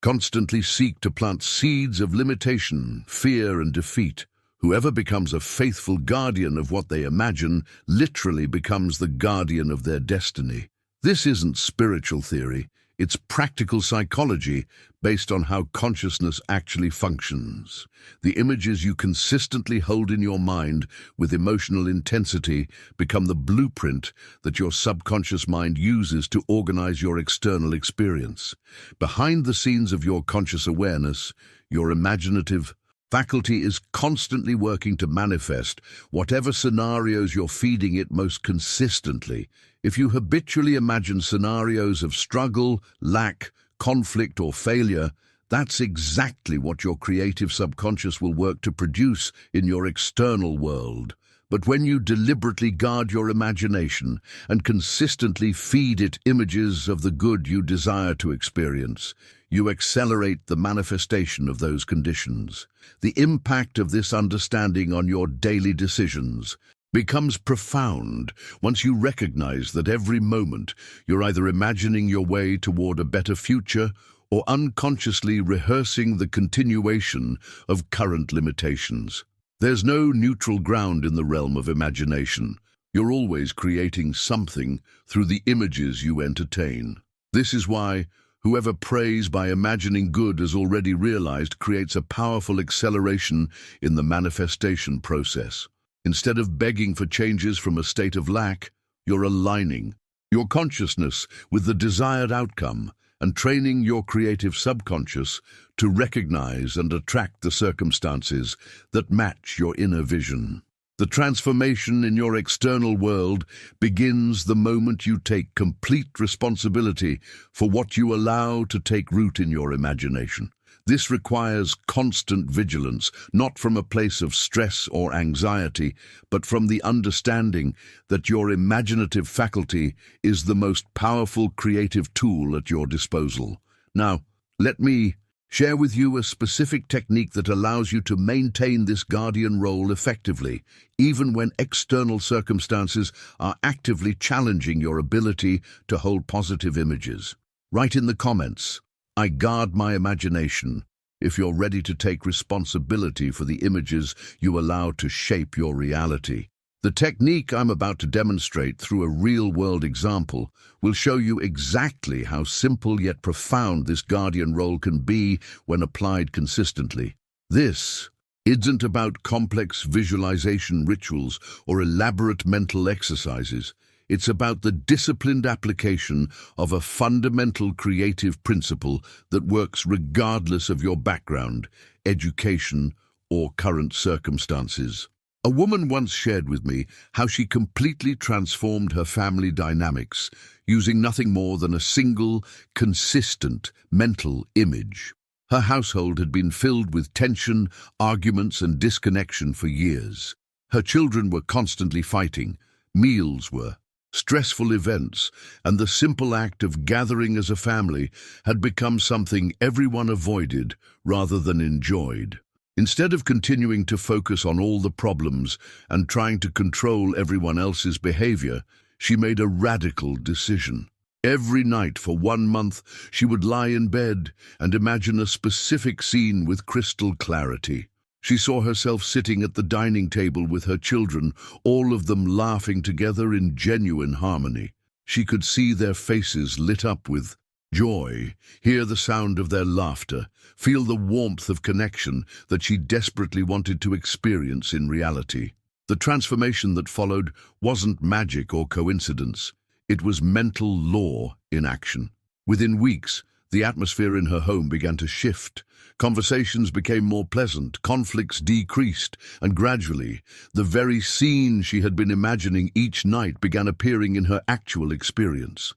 constantly seek to plant seeds of limitation, fear, and defeat. Whoever becomes a faithful guardian of what they imagine literally becomes the guardian of their destiny. This isn't spiritual theory, it's practical psychology based on how consciousness actually functions. The images you consistently hold in your mind with emotional intensity become the blueprint that your subconscious mind uses to organize your external experience. Behind the scenes of your conscious awareness, your imaginative faculty is constantly working to manifest whatever scenarios you're feeding it most consistently. If you habitually imagine scenarios of struggle, lack, conflict, or failure, that's exactly what your creative subconscious will work to produce in your external world. But when you deliberately guard your imagination and consistently feed it images of the good you desire to experience, you accelerate the manifestation of those conditions. The impact of this understanding on your daily decisions becomes profound once you recognize that every moment you're either imagining your way toward a better future or unconsciously rehearsing the continuation of current limitations. There's no neutral ground in the realm of imagination. You're always creating something through the images you entertain. This is why whoever prays by imagining good as already realized creates a powerful acceleration in the manifestation process. Instead of begging for changes from a state of lack, you're aligning your consciousness with the desired outcome and training your creative subconscious to recognize and attract the circumstances that match your inner vision. The transformation in your external world begins the moment you take complete responsibility for what you allow to take root in your imagination. This requires constant vigilance, not from a place of stress or anxiety, but from the understanding that your imaginative faculty is the most powerful creative tool at your disposal. Now, let me share with you a specific technique that allows you to maintain this guardian role effectively, even when external circumstances are actively challenging your ability to hold positive images. Write in the comments, "I guard my imagination," if you're ready to take responsibility for the images you allow to shape your reality. The technique I'm about to demonstrate through a real-world example will show you exactly how simple yet profound this guardian role can be when applied consistently. This isn't about complex visualization rituals or elaborate mental exercises. It's about the disciplined application of a fundamental creative principle that works regardless of your background, education, or current circumstances. A woman once shared with me how she completely transformed her family dynamics using nothing more than a single, consistent mental image. Her household had been filled with tension, arguments, and disconnection for years. Her children were constantly fighting, meals were stressful events, and the simple act of gathering as a family had become something everyone avoided rather than enjoyed. Instead of continuing to focus on all the problems and trying to control everyone else's behavior, she made a radical decision. Every night for 1 month, she would lie in bed and imagine a specific scene with crystal clarity. She saw herself sitting at the dining table with her children, all of them laughing together in genuine harmony. She could see their faces lit up with joy, hear the sound of their laughter, feel the warmth of connection that she desperately wanted to experience in reality. The transformation that followed wasn't magic or coincidence. It was mental law in action. Within weeks, the atmosphere in her home began to shift. Conversations became more pleasant, conflicts decreased, and gradually, the very scene she had been imagining each night began appearing in her actual experience.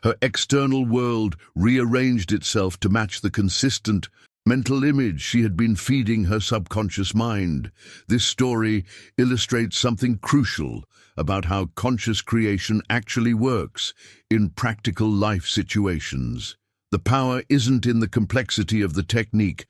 Her external world rearranged itself to match the consistent mental image she had been feeding her subconscious mind. This story illustrates something crucial about how conscious creation actually works in practical life situations. The power isn't in the complexity of the technique,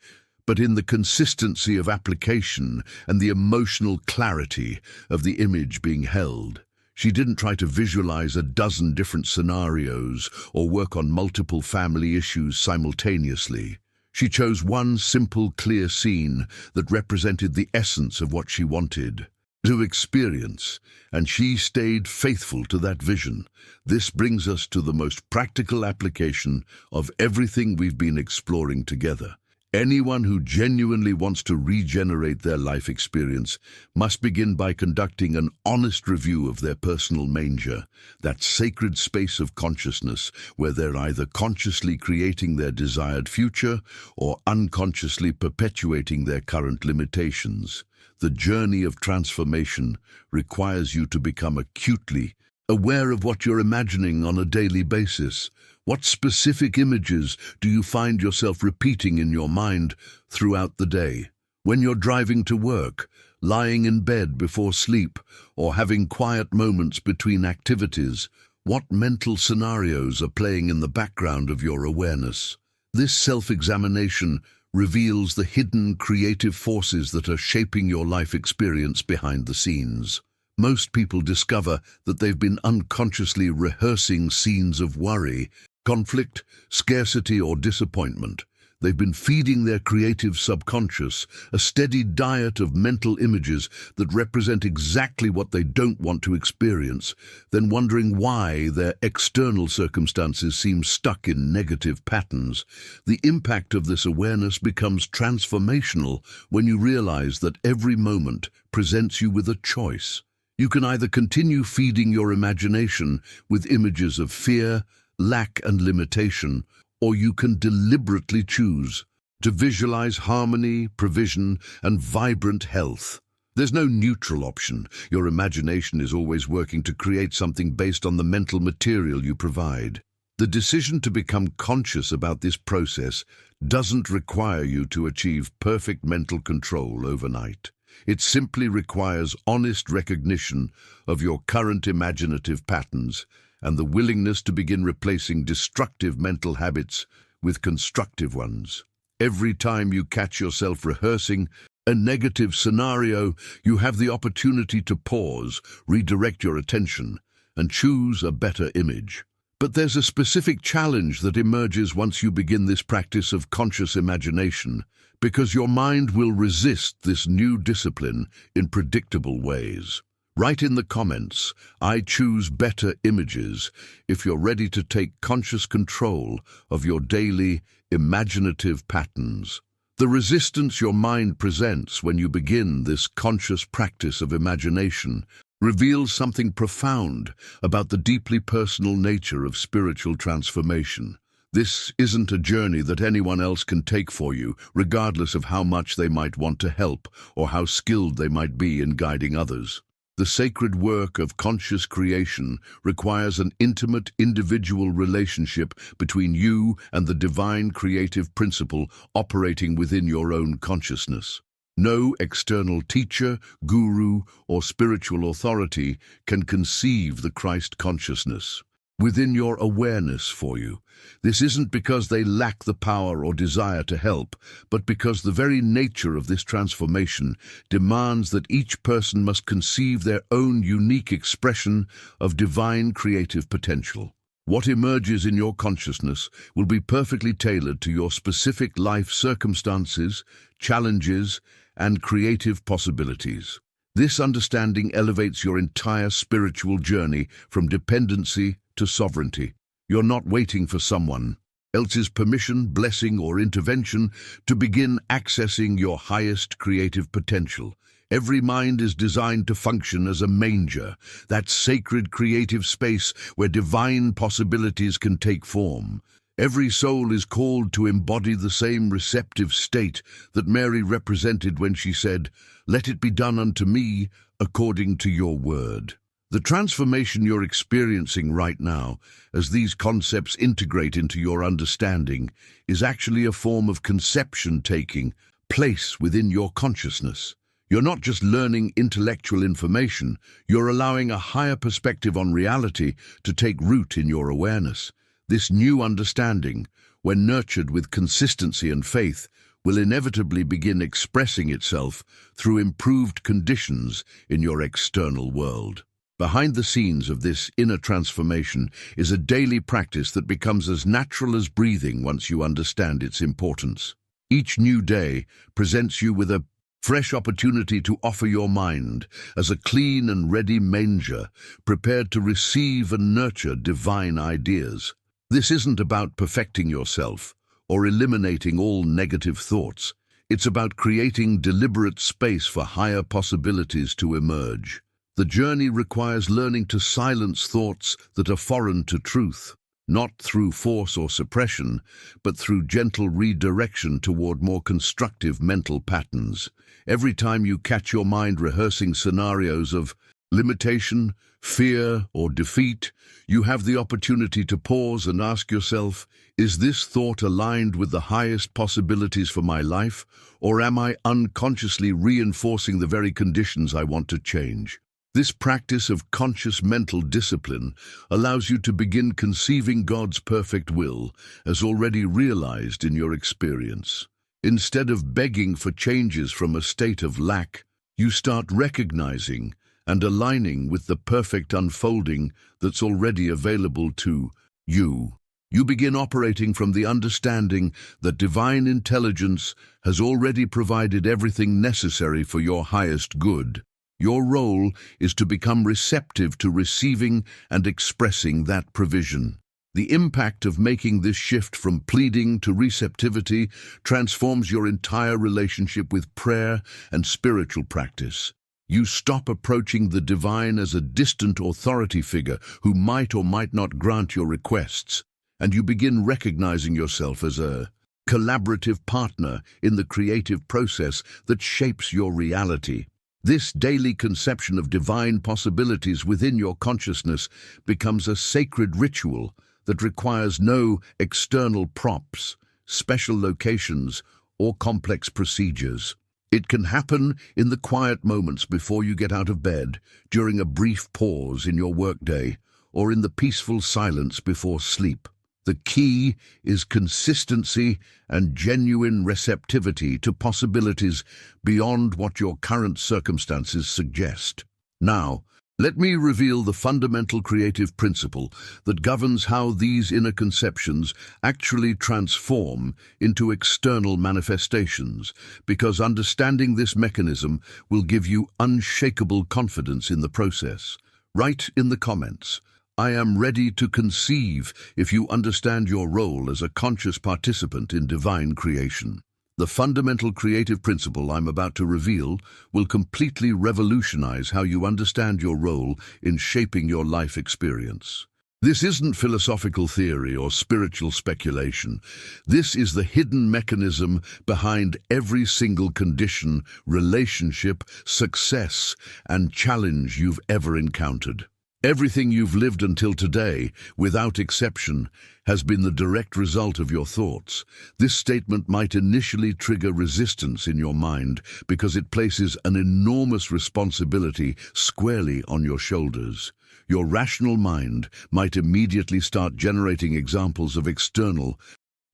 but in the consistency of application and the emotional clarity of the image being held. She didn't try to visualize a dozen different scenarios or work on multiple family issues simultaneously. She chose one simple, clear scene that represented the essence of what she wanted to experience, and she stayed faithful to that vision. This brings us to the most practical application of everything we've been exploring together. Anyone who genuinely wants to regenerate their life experience must begin by conducting an honest review of their personal manger, that sacred space of consciousness where they're either consciously creating their desired future or unconsciously perpetuating their current limitations. The journey of transformation requires you to become acutely aware of what you're imagining on a daily basis. What specific images do you find yourself repeating in your mind throughout the day? When you're driving to work, lying in bed before sleep, or having quiet moments between activities, what mental scenarios are playing in the background of your awareness? This self-examination reveals the hidden creative forces that are shaping your life experience behind the scenes. Most people discover that they've been unconsciously rehearsing scenes of worry, conflict, scarcity, or disappointment. They've been feeding their creative subconscious a steady diet of mental images that represent exactly what they don't want to experience, then wondering why their external circumstances seem stuck in negative patterns. The impact of this awareness becomes transformational when you realize that every moment presents you with a choice. You can either continue feeding your imagination with images of fear, lack, and limitation, or you can deliberately choose to visualize harmony, provision, and vibrant health. There's no neutral option. Your imagination is always working to create something based on the mental material you provide. The decision to become conscious about this process doesn't require you to achieve perfect mental control overnight. It simply requires honest recognition of your current imaginative patterns and the willingness to begin replacing destructive mental habits with constructive ones. Every time you catch yourself rehearsing a negative scenario, you have the opportunity to pause, redirect your attention, and choose a better image. But there's a specific challenge that emerges once you begin this practice of conscious imagination, because your mind will resist this new discipline in predictable ways. Write in the comments, "I choose better images," if you're ready to take conscious control of your daily imaginative patterns. The resistance your mind presents when you begin this conscious practice of imagination reveals something profound about the deeply personal nature of spiritual transformation. This isn't a journey that anyone else can take for you, regardless of how much they might want to help or how skilled they might be in guiding others. The sacred work of conscious creation requires an intimate, individual relationship between you and the divine creative principle operating within your own consciousness. No external teacher, guru, or spiritual authority can conceive the Christ consciousness within your awareness for you. This isn't because they lack the power or desire to help, but because the very nature of this transformation demands that each person must conceive their own unique expression of divine creative potential. What emerges in your consciousness will be perfectly tailored to your specific life circumstances, challenges, and creative possibilities. This understanding elevates your entire spiritual journey from dependency to sovereignty. You're not waiting for someone else's permission, blessing, or intervention to begin accessing your highest creative potential. Every mind is designed to function as a manger, that sacred creative space where divine possibilities can take form. Every soul is called to embody the same receptive state that Mary represented when she said, "Let it be done unto me according to your word." The transformation you're experiencing right now, as these concepts integrate into your understanding, is actually a form of conception taking place within your consciousness. You're not just learning intellectual information, you're allowing a higher perspective on reality to take root in your awareness. This new understanding, when nurtured with consistency and faith, will inevitably begin expressing itself through improved conditions in your external world. Behind the scenes of this inner transformation is a daily practice that becomes as natural as breathing once you understand its importance. Each new day presents you with a fresh opportunity to offer your mind as a clean and ready manger, prepared to receive and nurture divine ideas. This isn't about perfecting yourself or eliminating all negative thoughts. It's about creating deliberate space for higher possibilities to emerge. The journey requires learning to silence thoughts that are foreign to truth, not through force or suppression, but through gentle redirection toward more constructive mental patterns. Every time you catch your mind rehearsing scenarios of limitation, fear, or defeat, you have the opportunity to pause and ask yourself, is this thought aligned with the highest possibilities for my life, or am I unconsciously reinforcing the very conditions I want to change? This practice of conscious mental discipline allows you to begin conceiving God's perfect will as already realized in your experience. Instead of begging for changes from a state of lack, you start recognizing and aligning with the perfect unfolding that's already available to you. You begin operating from the understanding that divine intelligence has already provided everything necessary for your highest good. Your role is to become receptive to receiving and expressing that provision. The impact of making this shift from pleading to receptivity transforms your entire relationship with prayer and spiritual practice. You stop approaching the divine as a distant authority figure who might or might not grant your requests, and you begin recognizing yourself as a collaborative partner in the creative process that shapes your reality. This daily conception of divine possibilities within your consciousness becomes a sacred ritual that requires no external props, special locations, or complex procedures. It can happen in the quiet moments before you get out of bed, during a brief pause in your workday, or in the peaceful silence before sleep. The key is consistency and genuine receptivity to possibilities beyond what your current circumstances suggest. Now, let me reveal the fundamental creative principle that governs how these inner conceptions actually transform into external manifestations, because understanding this mechanism will give you unshakable confidence in the process. Write in the comments, "I am ready to conceive," if you understand your role as a conscious participant in divine creation. The fundamental creative principle I'm about to reveal will completely revolutionize how you understand your role in shaping your life experience. This isn't philosophical theory or spiritual speculation. This is the hidden mechanism behind every single condition, relationship, success, and challenge you've ever encountered. Everything you've lived until today, without exception, has been the direct result of your thoughts. This statement might initially trigger resistance in your mind because it places an enormous responsibility squarely on your shoulders. Your rational mind might immediately start generating examples of external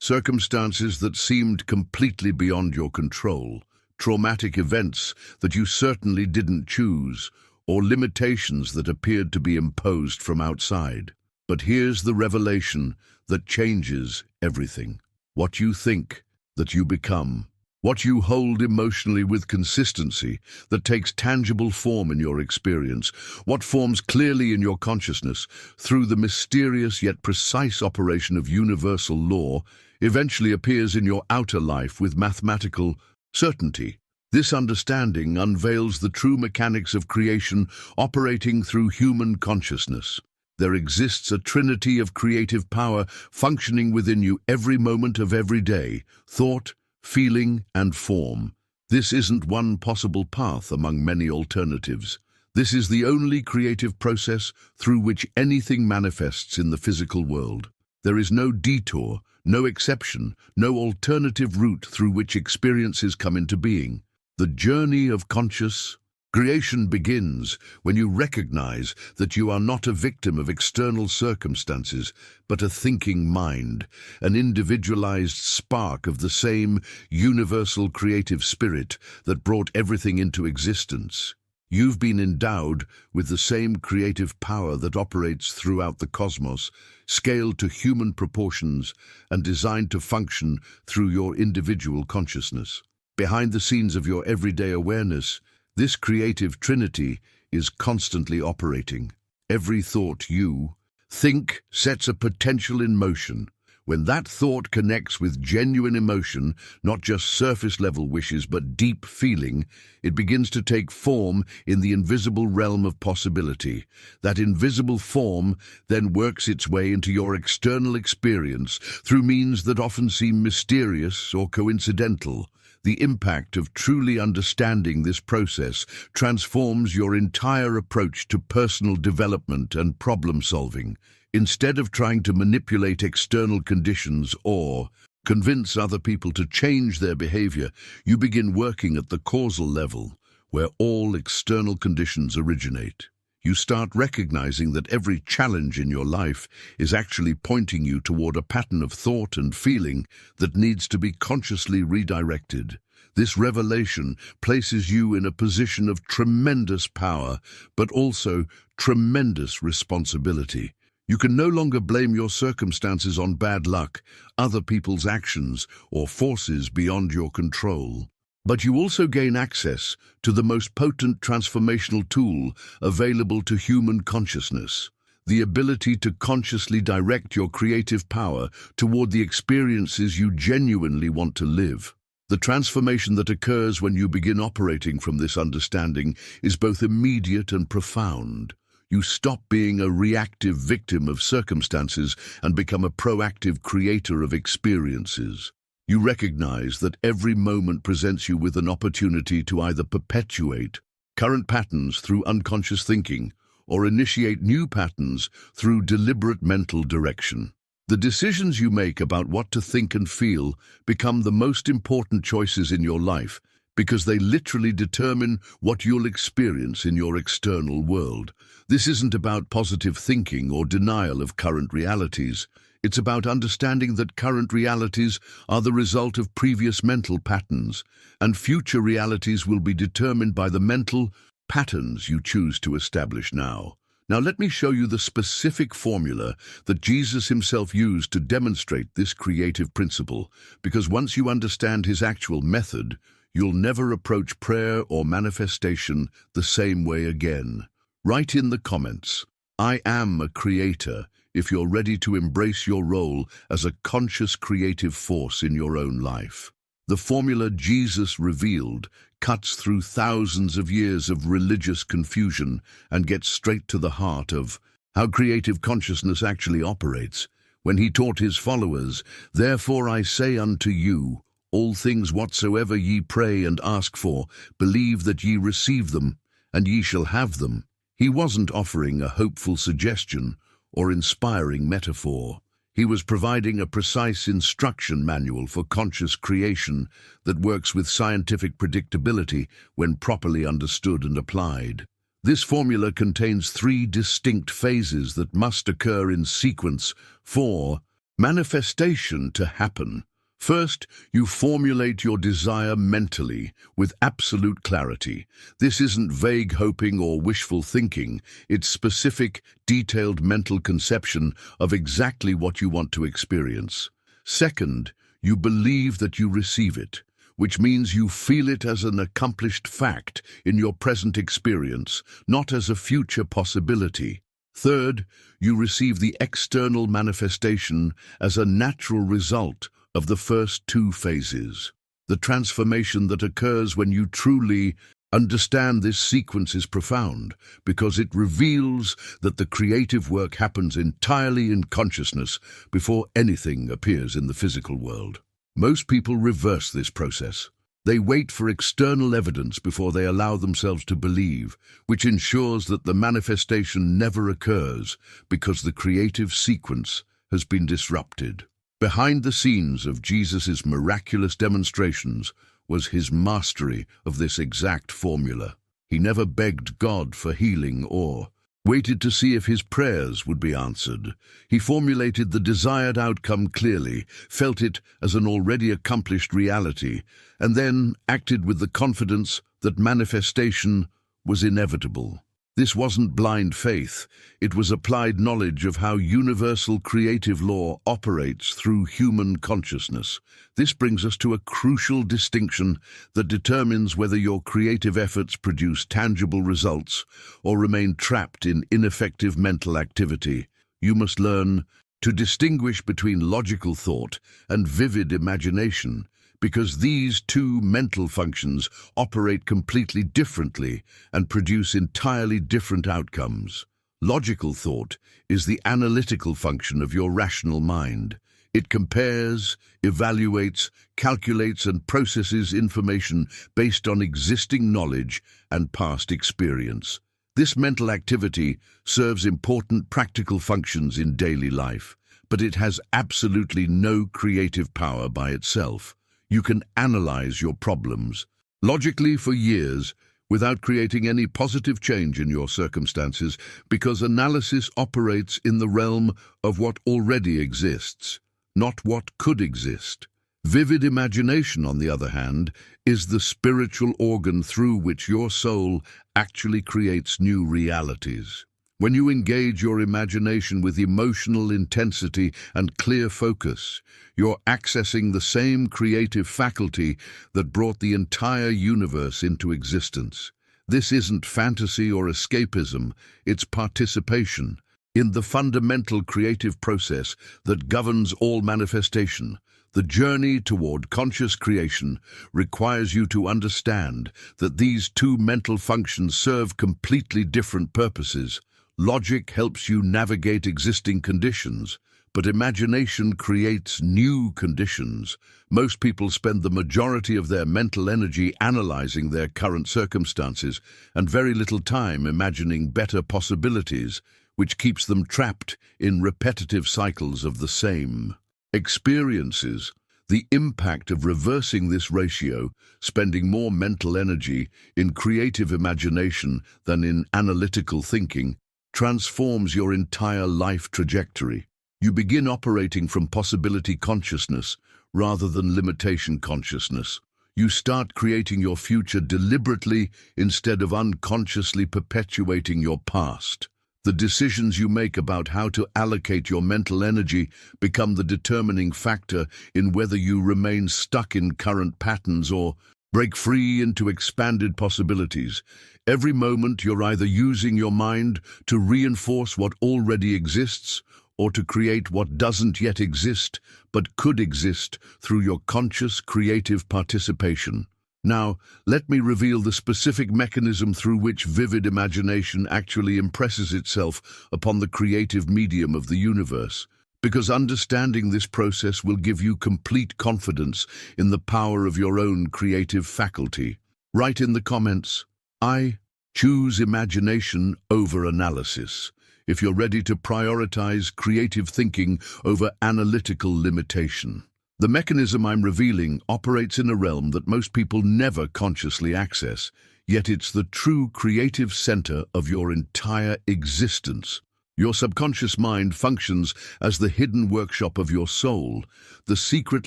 circumstances that seemed completely beyond your control, traumatic events that you certainly didn't choose, or limitations that appeared to be imposed from outside. But here's the revelation that changes everything. What you think, that you become. What you hold emotionally with consistency, that takes tangible form in your experience. What forms clearly in your consciousness through the mysterious yet precise operation of universal law, eventually appears in your outer life with mathematical certainty. This understanding unveils the true mechanics of creation operating through human consciousness. There exists a trinity of creative power functioning within you every moment of every day: thought, feeling, and form. This isn't one possible path among many alternatives. This is the only creative process through which anything manifests in the physical world. There is no detour, no exception, no alternative route through which experiences come into being. The journey of conscious Creation begins when you recognize that you are not a victim of external circumstances, but a thinking mind, an individualized spark of the same universal creative spirit that brought everything into existence. You've been endowed with the same creative power that operates throughout the cosmos, scaled to human proportions and designed to function through your individual consciousness. Behind the scenes of your everyday awareness, this creative trinity is constantly operating. Every thought you think sets a potential in motion. When that thought connects with genuine emotion, not just surface-level wishes but deep feeling, it begins to take form in the invisible realm of possibility. That invisible form then works its way into your external experience through means that often seem mysterious or coincidental. The impact of truly understanding this process transforms your entire approach to personal development and problem-solving. Instead of trying to manipulate external conditions or convince other people to change their behavior, you begin working at the causal level, where all external conditions originate. You start recognizing that every challenge in your life is actually pointing you toward a pattern of thought and feeling that needs to be consciously redirected. This revelation places you in a position of tremendous power, but also tremendous responsibility. You can no longer blame your circumstances on bad luck, other people's actions, or forces beyond your control. But you also gain access to the most potent transformational tool available to human consciousness, the ability to consciously direct your creative power toward the experiences you genuinely want to live. The transformation that occurs when you begin operating from this understanding is both immediate and profound. You stop being a reactive victim of circumstances and become a proactive creator of experiences. You recognize that every moment presents you with an opportunity to either perpetuate current patterns through unconscious thinking or initiate new patterns through deliberate mental direction. The decisions you make about what to think and feel become the most important choices in your life because they literally determine what you'll experience in your external world. This isn't about positive thinking or denial of current realities. It's about understanding that current realities are the result of previous mental patterns, and future realities will be determined by the mental patterns you choose to establish now. Now let me show you the specific formula that Jesus himself used to demonstrate this creative principle, because once you understand his actual method, you'll never approach prayer or manifestation the same way again. Write in the comments, "I am a creator," if you're ready to embrace your role as a conscious creative force in your own life. The formula Jesus revealed cuts through thousands of years of religious confusion and gets straight to the heart of how creative consciousness actually operates. When he taught his followers, "Therefore I say unto you, all things whatsoever ye pray and ask for, believe that ye receive them, and ye shall have them." He wasn't offering a hopeful suggestion or inspiring metaphor. He was providing a precise instruction manual for conscious creation that works with scientific predictability when properly understood and applied. This formula contains 3 distinct phases that must occur in sequence for manifestation to happen. First, you formulate your desire mentally with absolute clarity. This isn't vague hoping or wishful thinking. It's specific, detailed mental conception of exactly what you want to experience. Second, you believe that you receive it, which means you feel it as an accomplished fact in your present experience, not as a future possibility. Third, you receive the external manifestation as a natural result of the first 2 phases. The transformation that occurs when you truly understand this sequence is profound because it reveals that the creative work happens entirely in consciousness before anything appears in the physical world. Most people reverse this process. They wait for external evidence before they allow themselves to believe, which ensures that the manifestation never occurs because the creative sequence has been disrupted. Behind the scenes of Jesus' miraculous demonstrations was his mastery of this exact formula. He never begged God for healing or waited to see if his prayers would be answered. He formulated the desired outcome clearly, felt it as an already accomplished reality, and then acted with the confidence that manifestation was inevitable. This wasn't blind faith, it was applied knowledge of how universal creative law operates through human consciousness. This brings us to a crucial distinction that determines whether your creative efforts produce tangible results or remain trapped in ineffective mental activity. You must learn to distinguish between logical thought and vivid imagination, because these two mental functions operate completely differently and produce entirely different outcomes. Logical thought is the analytical function of your rational mind. It compares, evaluates, calculates, and processes information based on existing knowledge and past experience. This mental activity serves important practical functions in daily life, but it has absolutely no creative power by itself. You can analyze your problems logically for years without creating any positive change in your circumstances, because analysis operates in the realm of what already exists, not what could exist. Vivid imagination, on the other hand, is the spiritual organ through which your soul actually creates new realities. When you engage your imagination with emotional intensity and clear focus, you're accessing the same creative faculty that brought the entire universe into existence. This isn't fantasy or escapism, it's participation in the fundamental creative process that governs all manifestation. The journey toward conscious creation requires you to understand that these two mental functions serve completely different purposes. Logic helps you navigate existing conditions, but imagination creates new conditions. Most people spend the majority of their mental energy analyzing their current circumstances and very little time imagining better possibilities, which keeps them trapped in repetitive cycles of the same experiences. The impact of reversing this ratio, spending more mental energy in creative imagination than in analytical thinking, transforms your entire life trajectory. You begin operating from possibility consciousness rather than limitation consciousness. You start creating your future deliberately instead of unconsciously perpetuating your past. The decisions you make about how to allocate your mental energy become the determining factor in whether you remain stuck in current patterns or break free into expanded possibilities. Every moment you're either using your mind to reinforce what already exists or to create what doesn't yet exist but could exist through your conscious creative participation. Now, let me reveal the specific mechanism through which vivid imagination actually impresses itself upon the creative medium of the universe, because understanding this process will give you complete confidence in the power of your own creative faculty. Write in the comments, "I choose imagination over analysis," if you're ready to prioritize creative thinking over analytical limitation. The mechanism I'm revealing operates in a realm that most people never consciously access, yet it's the true creative center of your entire existence. Your subconscious mind functions as the hidden workshop of your soul, the secret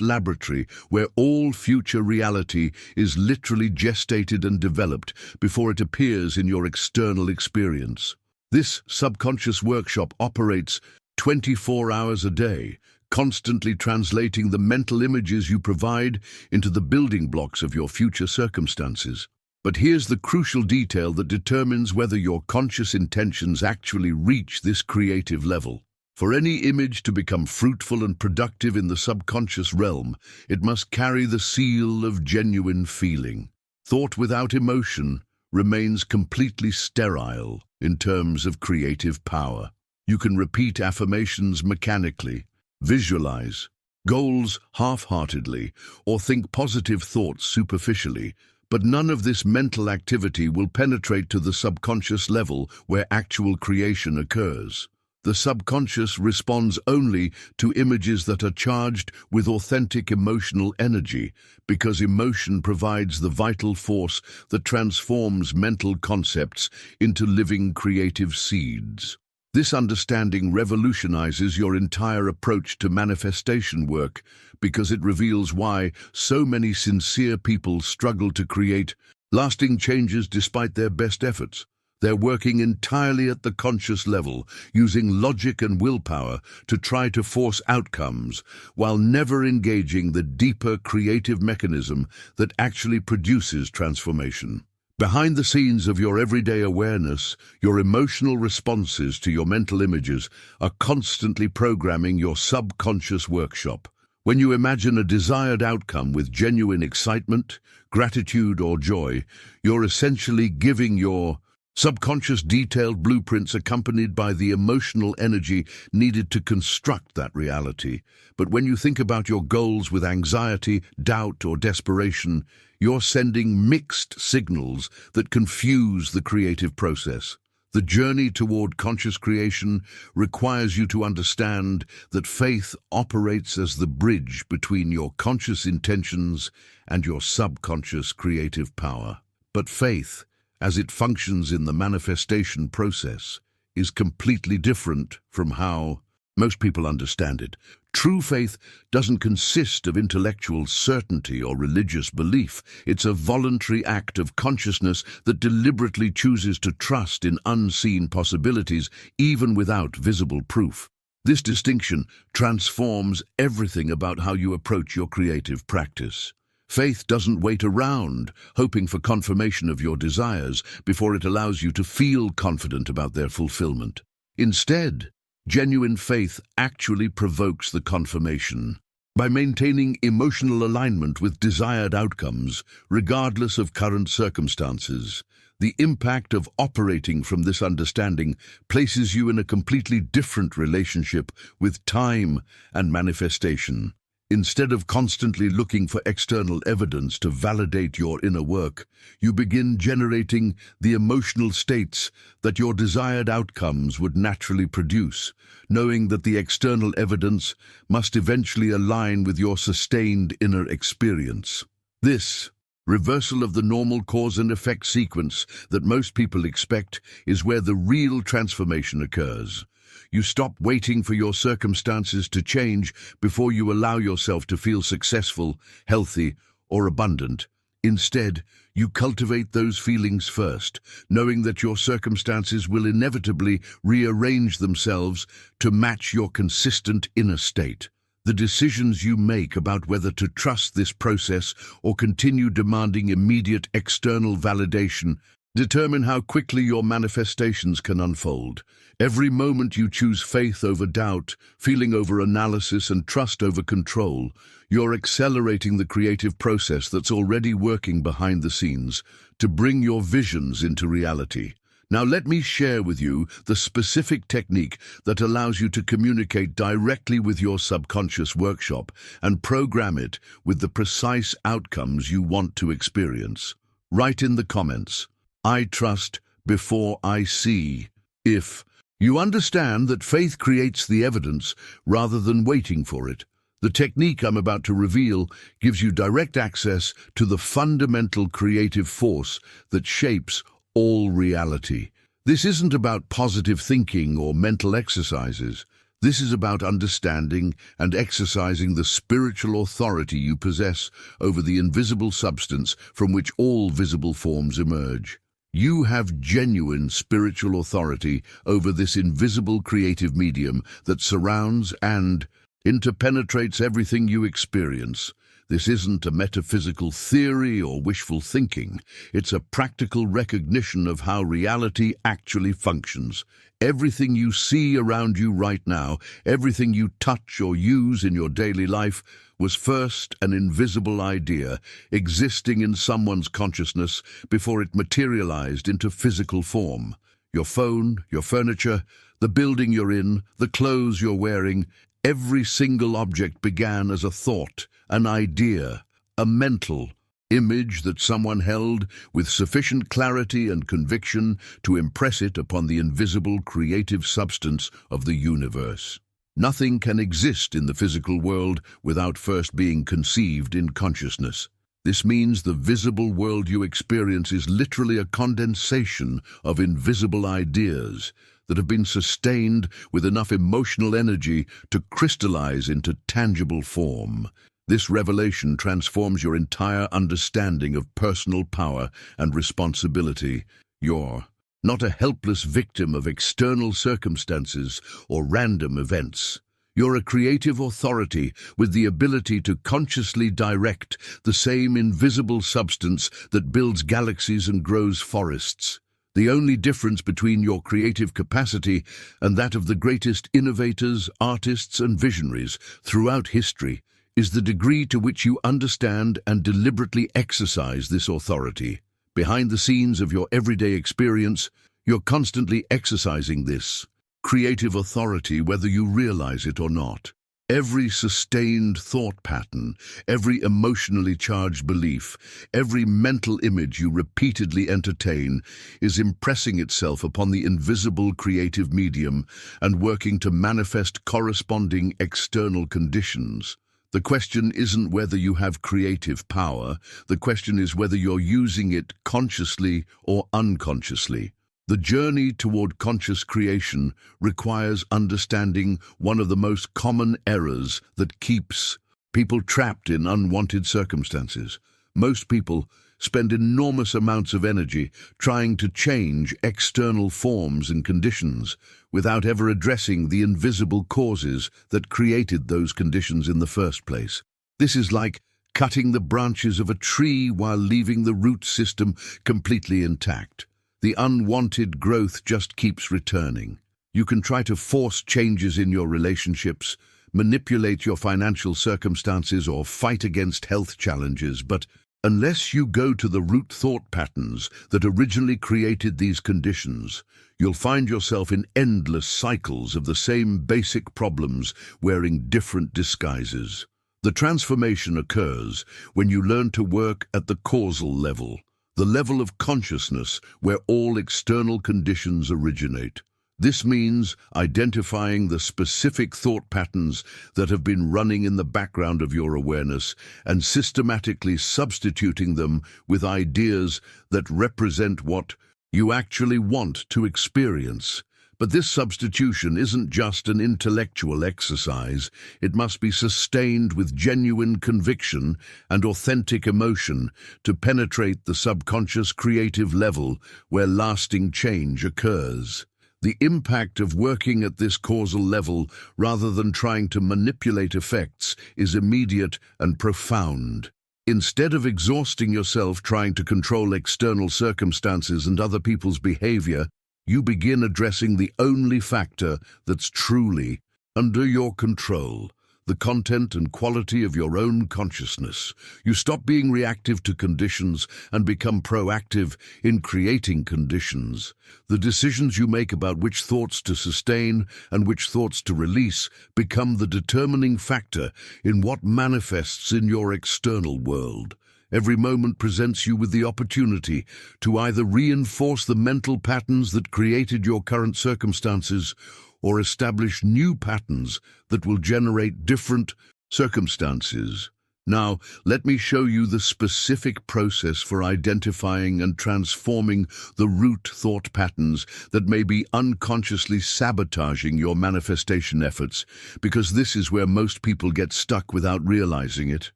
laboratory where all future reality is literally gestated and developed before it appears in your external experience. This subconscious workshop operates 24 hours a day, constantly translating the mental images you provide into the building blocks of your future circumstances. But here's the crucial detail that determines whether your conscious intentions actually reach this creative level. For any image to become fruitful and productive in the subconscious realm, it must carry the seal of genuine feeling. Thought without emotion remains completely sterile in terms of creative power. You can repeat affirmations mechanically, visualize goals half-heartedly, or think positive thoughts superficially, but none of this mental activity will penetrate to the subconscious level where actual creation occurs. The subconscious responds only to images that are charged with authentic emotional energy, because emotion provides the vital force that transforms mental concepts into living creative seeds. This understanding revolutionizes your entire approach to manifestation work, because it reveals why so many sincere people struggle to create lasting changes despite their best efforts. They're working entirely at the conscious level, using logic and willpower to try to force outcomes, while never engaging the deeper creative mechanism that actually produces transformation. Behind the scenes of your everyday awareness, your emotional responses to your mental images are constantly programming your subconscious workshop. When you imagine a desired outcome with genuine excitement, gratitude, or joy, you're essentially giving your subconscious detailed blueprints accompanied by the emotional energy needed to construct that reality. But when you think about your goals with anxiety, doubt, or desperation, you're sending mixed signals that confuse the creative process. The journey toward conscious creation requires you to understand that faith operates as the bridge between your conscious intentions and your subconscious creative power. But faith, as it functions in the manifestation process, is completely different from how most people understand it. True faith doesn't consist of intellectual certainty or religious belief. It's a voluntary act of consciousness that deliberately chooses to trust in unseen possibilities, even without visible proof. This distinction transforms everything about how you approach your creative practice. Faith doesn't wait around, hoping for confirmation of your desires before it allows you to feel confident about their fulfillment. Instead, genuine faith actually provokes the confirmation. By maintaining emotional alignment with desired outcomes, regardless of current circumstances, the impact of operating from this understanding places you in a completely different relationship with time and manifestation. Instead of constantly looking for external evidence to validate your inner work, you begin generating the emotional states that your desired outcomes would naturally produce, knowing that the external evidence must eventually align with your sustained inner experience. This reversal of the normal cause and effect sequence that most people expect is where the real transformation occurs. You stop waiting for your circumstances to change before you allow yourself to feel successful, healthy, or abundant. Instead, you cultivate those feelings first, knowing that your circumstances will inevitably rearrange themselves to match your consistent inner state. The decisions you make about whether to trust this process or continue demanding immediate external validation determine how quickly your manifestations can unfold. Every moment you choose faith over doubt, feeling over analysis, and trust over control, you're accelerating the creative process that's already working behind the scenes to bring your visions into reality. Now let me share with you the specific technique that allows you to communicate directly with your subconscious workshop and program it with the precise outcomes you want to experience. Write in the comments, "I trust before I see," if you understand that faith creates the evidence rather than waiting for it. The technique I'm about to reveal gives you direct access to the fundamental creative force that shapes all reality. This isn't about positive thinking or mental exercises. This is about understanding and exercising the spiritual authority you possess over the invisible substance from which all visible forms emerge. You have genuine spiritual authority over this invisible creative medium that surrounds and interpenetrates everything you experience. This isn't a metaphysical theory or wishful thinking. It's a practical recognition of how reality actually functions. Everything you see around you right now, everything you touch or use in your daily life, was first an invisible idea existing in someone's consciousness before it materialized into physical form. Your phone, your furniture, the building you're in, the clothes you're wearing, every single object began as a thought, an idea, a mental image that someone held with sufficient clarity and conviction to impress it upon the invisible creative substance of the universe. Nothing can exist in the physical world without first being conceived in consciousness. This means the visible world you experience is literally a condensation of invisible ideas that have been sustained with enough emotional energy to crystallize into tangible form. This revelation transforms your entire understanding of personal power and responsibility. You're not a helpless victim of external circumstances or random events. You're a creative authority with the ability to consciously direct the same invisible substance that builds galaxies and grows forests. The only difference between your creative capacity and that of the greatest innovators, artists, and visionaries throughout history is the degree to which you understand and deliberately exercise this authority. Behind the scenes of your everyday experience, you're constantly exercising this creative authority whether you realize it or not. Every sustained thought pattern, every emotionally charged belief, every mental image you repeatedly entertain is impressing itself upon the invisible creative medium and working to manifest corresponding external conditions. The question isn't whether you have creative power, the question is whether you're using it consciously or unconsciously. The journey toward conscious creation requires understanding one of the most common errors that keeps people trapped in unwanted circumstances. Most people spend enormous amounts of energy trying to change external forms and conditions without ever addressing the invisible causes that created those conditions in the first place. This is like cutting the branches of a tree while leaving the root system completely intact. The unwanted growth just keeps returning. You can try to force changes in your relationships, manipulate your financial circumstances, or fight against health challenges, but unless you go to the root thought patterns that originally created these conditions, you'll find yourself in endless cycles of the same basic problems wearing different disguises. The transformation occurs when you learn to work at the causal level, the level of consciousness where all external conditions originate. This means identifying the specific thought patterns that have been running in the background of your awareness and systematically substituting them with ideas that represent what you actually want to experience. But this substitution isn't just an intellectual exercise. It must be sustained with genuine conviction and authentic emotion to penetrate the subconscious creative level where lasting change occurs. The impact of working at this causal level rather than trying to manipulate effects is immediate and profound. Instead of exhausting yourself trying to control external circumstances and other people's behavior, you begin addressing the only factor that's truly under your control, the content and quality of your own consciousness. You stop being reactive to conditions and become proactive in creating conditions. The decisions you make about which thoughts to sustain and which thoughts to release become the determining factor in what manifests in your external world. Every moment presents you with the opportunity to either reinforce the mental patterns that created your current circumstances or establish new patterns that will generate different circumstances. Now, let me show you the specific process for identifying and transforming the root thought patterns that may be unconsciously sabotaging your manifestation efforts, because this is where most people get stuck without realizing it.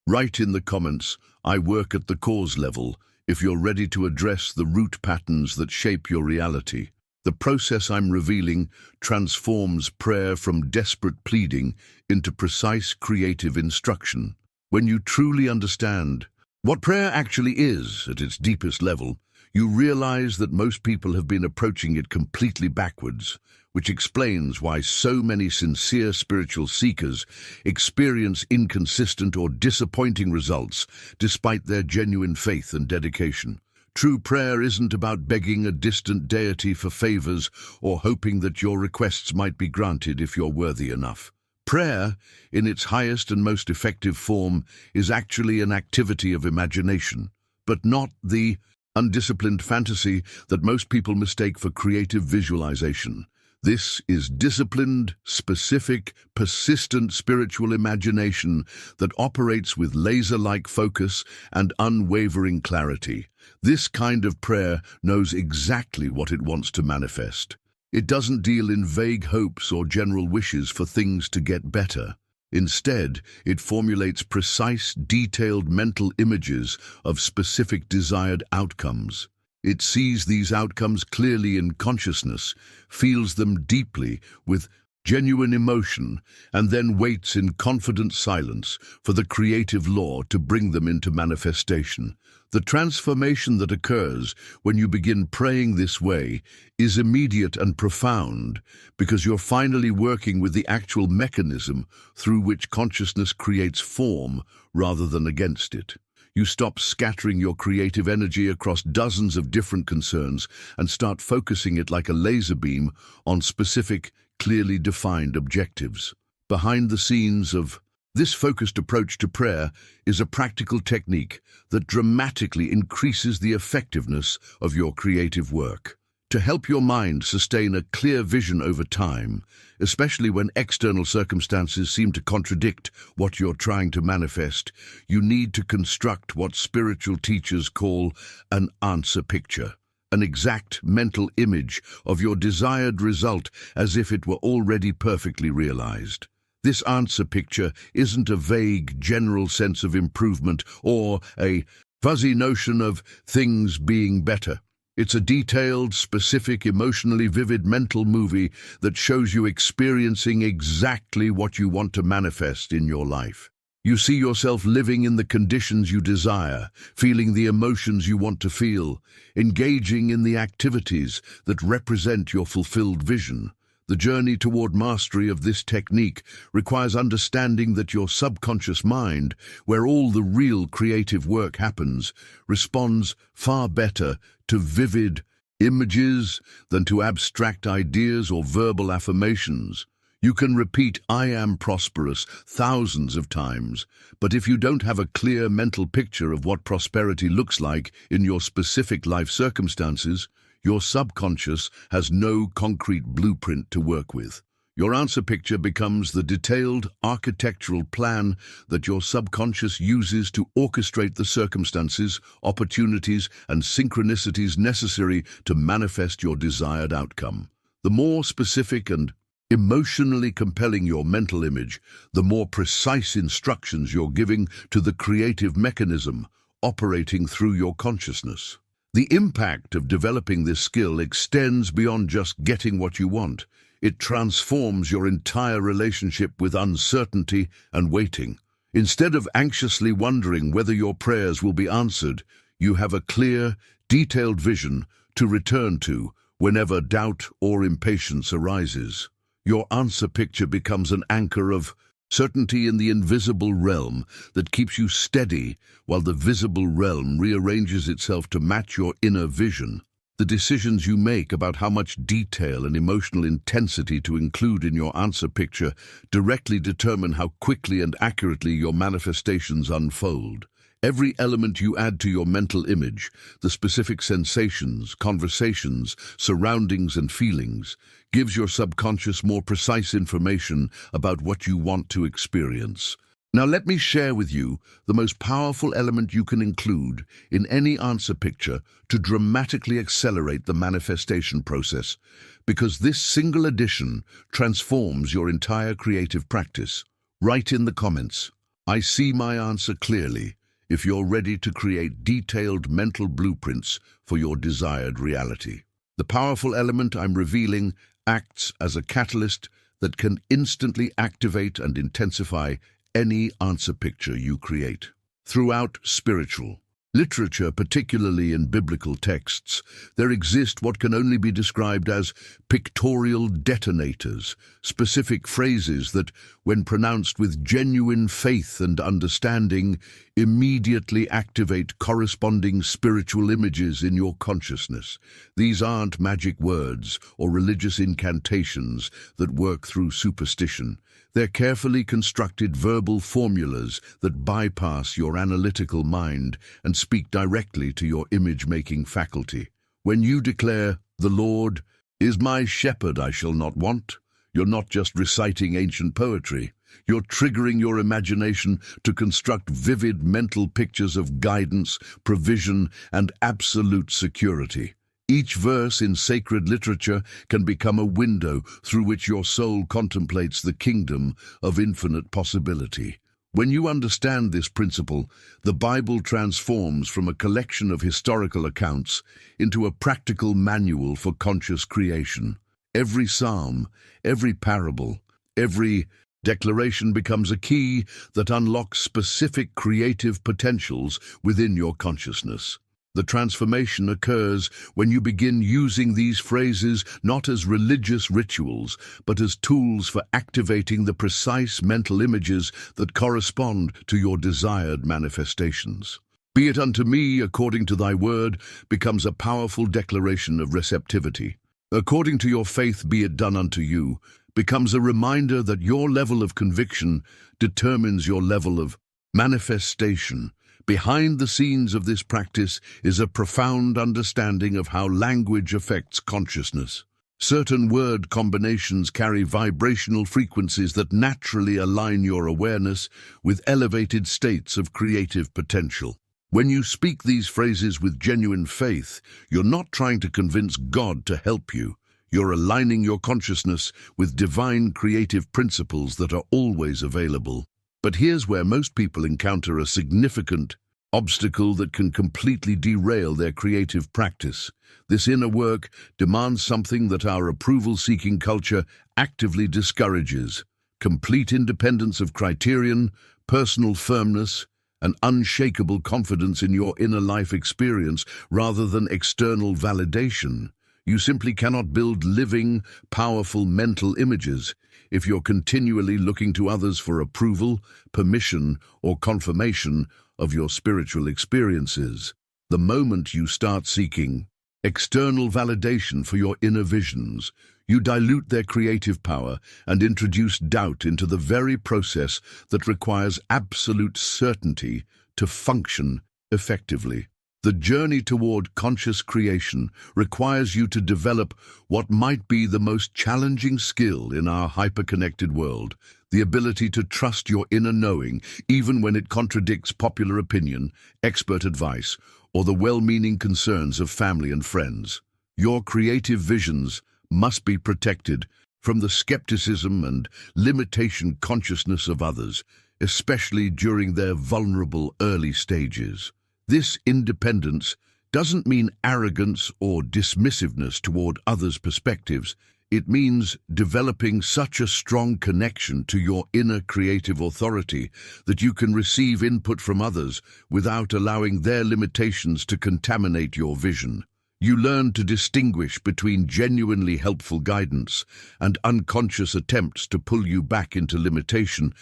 Write in the comments, "I work at the cause level," if you're ready to address the root patterns that shape your reality. The process I'm revealing transforms prayer from desperate pleading into precise creative instruction. When you truly understand what prayer actually is at its deepest level, you realize that most people have been approaching it completely backwards, which explains why so many sincere spiritual seekers experience inconsistent or disappointing results despite their genuine faith and dedication. True prayer isn't about begging a distant deity for favors or hoping that your requests might be granted if you're worthy enough. Prayer, in its highest and most effective form, is actually an activity of imagination, but not the undisciplined fantasy that most people mistake for creative visualization. This is disciplined, specific, persistent spiritual imagination that operates with laser-like focus and unwavering clarity. This kind of prayer knows exactly what it wants to manifest. It doesn't deal in vague hopes or general wishes for things to get better. Instead, it formulates precise, detailed mental images of specific desired outcomes. It sees these outcomes clearly in consciousness, feels them deeply with genuine emotion, and then waits in confident silence for the creative law to bring them into manifestation. The transformation that occurs when you begin praying this way is immediate and profound because you're finally working with the actual mechanism through which consciousness creates form rather than against it. You stop scattering your creative energy across dozens of different concerns and start focusing it like a laser beam on specific, clearly defined objectives. Behind the scenes of this focused approach to prayer is a practical technique that dramatically increases the effectiveness of your creative work. To help your mind sustain a clear vision over time, especially when external circumstances seem to contradict what you're trying to manifest, you need to construct what spiritual teachers call an answer picture, an exact mental image of your desired result as if it were already perfectly realized. This answer picture isn't a vague, general sense of improvement or a fuzzy notion of things being better. It's a detailed, specific, emotionally vivid mental movie that shows you experiencing exactly what you want to manifest in your life. You see yourself living in the conditions you desire, feeling the emotions you want to feel, engaging in the activities that represent your fulfilled vision. The journey toward mastery of this technique requires understanding that your subconscious mind, where all the real creative work happens, responds far better to vivid images than to abstract ideas or verbal affirmations. You can repeat "I am prosperous" thousands of times, but if you don't have a clear mental picture of what prosperity looks like in your specific life circumstances, your subconscious has no concrete blueprint to work with. Your answer picture becomes the detailed architectural plan that your subconscious uses to orchestrate the circumstances, opportunities, and synchronicities necessary to manifest your desired outcome. The more specific and emotionally compelling your mental image, the more precise instructions you're giving to the creative mechanism operating through your consciousness. The impact of developing this skill extends beyond just getting what you want. It transforms your entire relationship with uncertainty and waiting. Instead of anxiously wondering whether your prayers will be answered, you have a clear, detailed vision to return to whenever doubt or impatience arises. Your answer picture becomes an anchor of certainty in the invisible realm that keeps you steady while the visible realm rearranges itself to match your inner vision. The decisions you make about how much detail and emotional intensity to include in your answer picture directly determine how quickly and accurately your manifestations unfold. Every element you add to your mental image, the specific sensations, conversations, surroundings, and feelings, gives your subconscious more precise information about what you want to experience. Now let me share with you the most powerful element you can include in any answer picture to dramatically accelerate the manifestation process, because this single addition transforms your entire creative practice. Write in the comments, "I see my answer clearly," if you're ready to create detailed mental blueprints for your desired reality. The powerful element I'm revealing acts as a catalyst that can instantly activate and intensify any answer picture you create. Throughout spiritual literature, particularly in biblical texts, there exist what can only be described as pictorial detonators, specific phrases that, when pronounced with genuine faith and understanding, immediately activate corresponding spiritual images in your consciousness. These aren't magic words or religious incantations that work through superstition. They're carefully constructed verbal formulas that bypass your analytical mind and speak directly to your image-making faculty. When you declare, "The Lord is my shepherd, I shall not want," you're not just reciting ancient poetry. You're triggering your imagination to construct vivid mental pictures of guidance, provision, and absolute security. Each verse in sacred literature can become a window through which your soul contemplates the kingdom of infinite possibility. When you understand this principle, the Bible transforms from a collection of historical accounts into a practical manual for conscious creation. Every psalm, every parable, every declaration becomes a key that unlocks specific creative potentials within your consciousness. The transformation occurs when you begin using these phrases not as religious rituals, but as tools for activating the precise mental images that correspond to your desired manifestations. "Be it unto me according to thy word" becomes a powerful declaration of receptivity. "According to your faith be it done unto you" becomes a reminder that your level of conviction determines your level of manifestation. Behind the scenes of this practice is a profound understanding of how language affects consciousness. Certain word combinations carry vibrational frequencies that naturally align your awareness with elevated states of creative potential. When you speak these phrases with genuine faith, you're not trying to convince God to help you. You're aligning your consciousness with divine creative principles that are always available. But here's where most people encounter a significant obstacle that can completely derail their creative practice. This inner work demands something that our approval-seeking culture actively discourages: complete independence of criterion, personal firmness, and unshakable confidence in your inner life experience rather than external validation. You simply cannot build living, powerful mental images if you're continually looking to others for approval, permission, or confirmation of your spiritual experiences. The moment you start seeking external validation for your inner visions, you dilute their creative power and introduce doubt into the very process that requires absolute certainty to function effectively. The journey toward conscious creation requires you to develop what might be the most challenging skill in our hyper-connected world: the ability to trust your inner knowing, even when it contradicts popular opinion, expert advice, or the well-meaning concerns of family and friends. Your creative visions must be protected from the skepticism and limitation consciousness of others, especially during their vulnerable early stages. This independence doesn't mean arrogance or dismissiveness toward others' perspectives. It means developing such a strong connection to your inner creative authority that you can receive input from others without allowing their limitations to contaminate your vision. You learn to distinguish between genuinely helpful guidance and unconscious attempts to pull you back into limitation.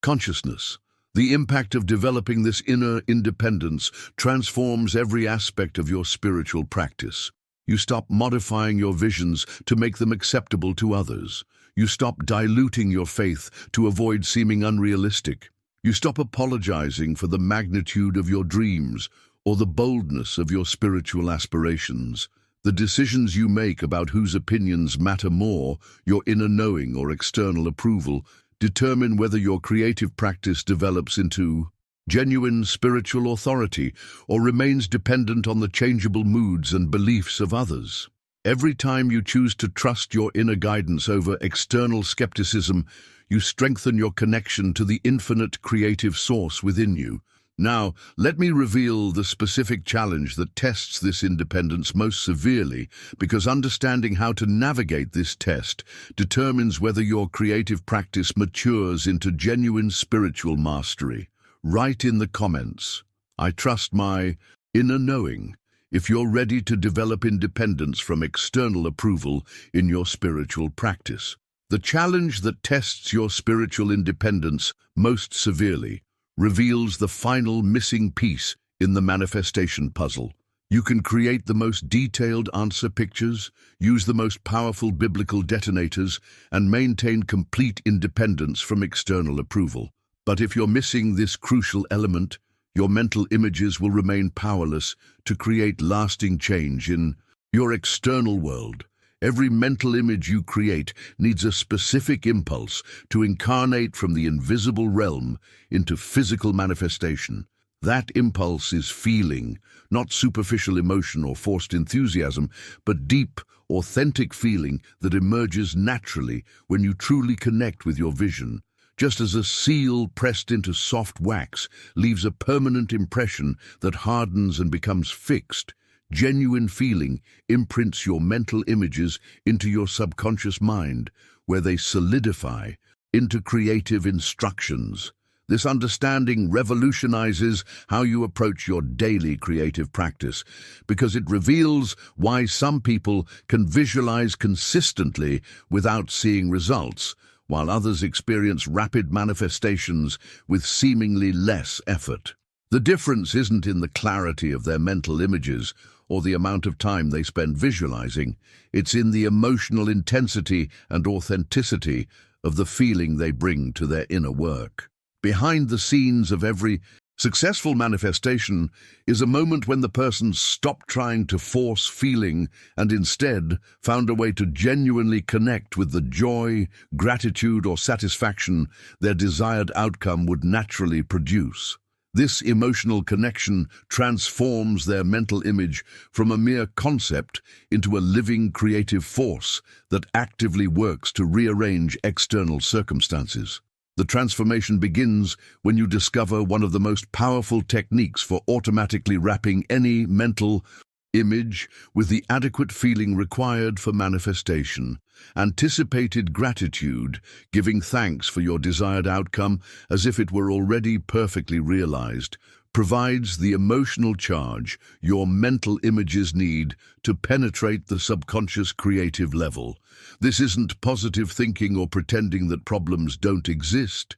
Consciousness. The impact of developing this inner independence transforms every aspect of your spiritual practice. You stop modifying your visions to make them acceptable to others. You stop diluting your faith to avoid seeming unrealistic. You stop apologizing for the magnitude of your dreams or the boldness of your spiritual aspirations. The decisions you make about whose opinions matter more, your inner knowing or external approval, determine whether your creative practice develops into genuine spiritual authority or remains dependent on the changeable moods and beliefs of others. Every time you choose to trust your inner guidance over external skepticism, you strengthen your connection to the infinite creative source within you. Now, let me reveal the specific challenge that tests this independence most severely, because understanding how to navigate this test determines whether your creative practice matures into genuine spiritual mastery. Write in the comments, "I trust my inner knowing," if you're ready to develop independence from external approval in your spiritual practice. The challenge that tests your spiritual independence most severely reveals the final missing piece in the manifestation puzzle: You can create the most detailed answer pictures, use the most powerful biblical detonators, and maintain complete independence from external approval. But if you're missing this crucial element, your mental images will remain powerless to create lasting change in your external world. Every mental image you create needs a specific impulse to incarnate from the invisible realm into physical manifestation. That impulse is feeling, not superficial emotion or forced enthusiasm, but deep, authentic feeling that emerges naturally when you truly connect with your vision. Just as a seal pressed into soft wax leaves a permanent impression that hardens and becomes fixed, genuine feeling imprints your mental images into your subconscious mind, where they solidify into creative instructions. This understanding revolutionizes how you approach your daily creative practice, because it reveals why some people can visualize consistently without seeing results, while others experience rapid manifestations with seemingly less effort. The difference isn't in the clarity of their mental images or the amount of time they spend visualizing. It's in the emotional intensity and authenticity of the feeling they bring to their inner work. Behind the scenes of every successful manifestation is a moment when the person stopped trying to force feeling and instead found a way to genuinely connect with the joy, gratitude, or satisfaction their desired outcome would naturally produce. This emotional connection transforms their mental image from a mere concept into a living creative force that actively works to rearrange external circumstances. The transformation begins when you discover one of the most powerful techniques for automatically wrapping any mental image with the adequate feeling required for manifestation. Anticipated gratitude, giving thanks for your desired outcome as if it were already perfectly realized, provides the emotional charge your mental images need to penetrate the subconscious creative level. This isn't positive thinking or pretending that problems don't exist.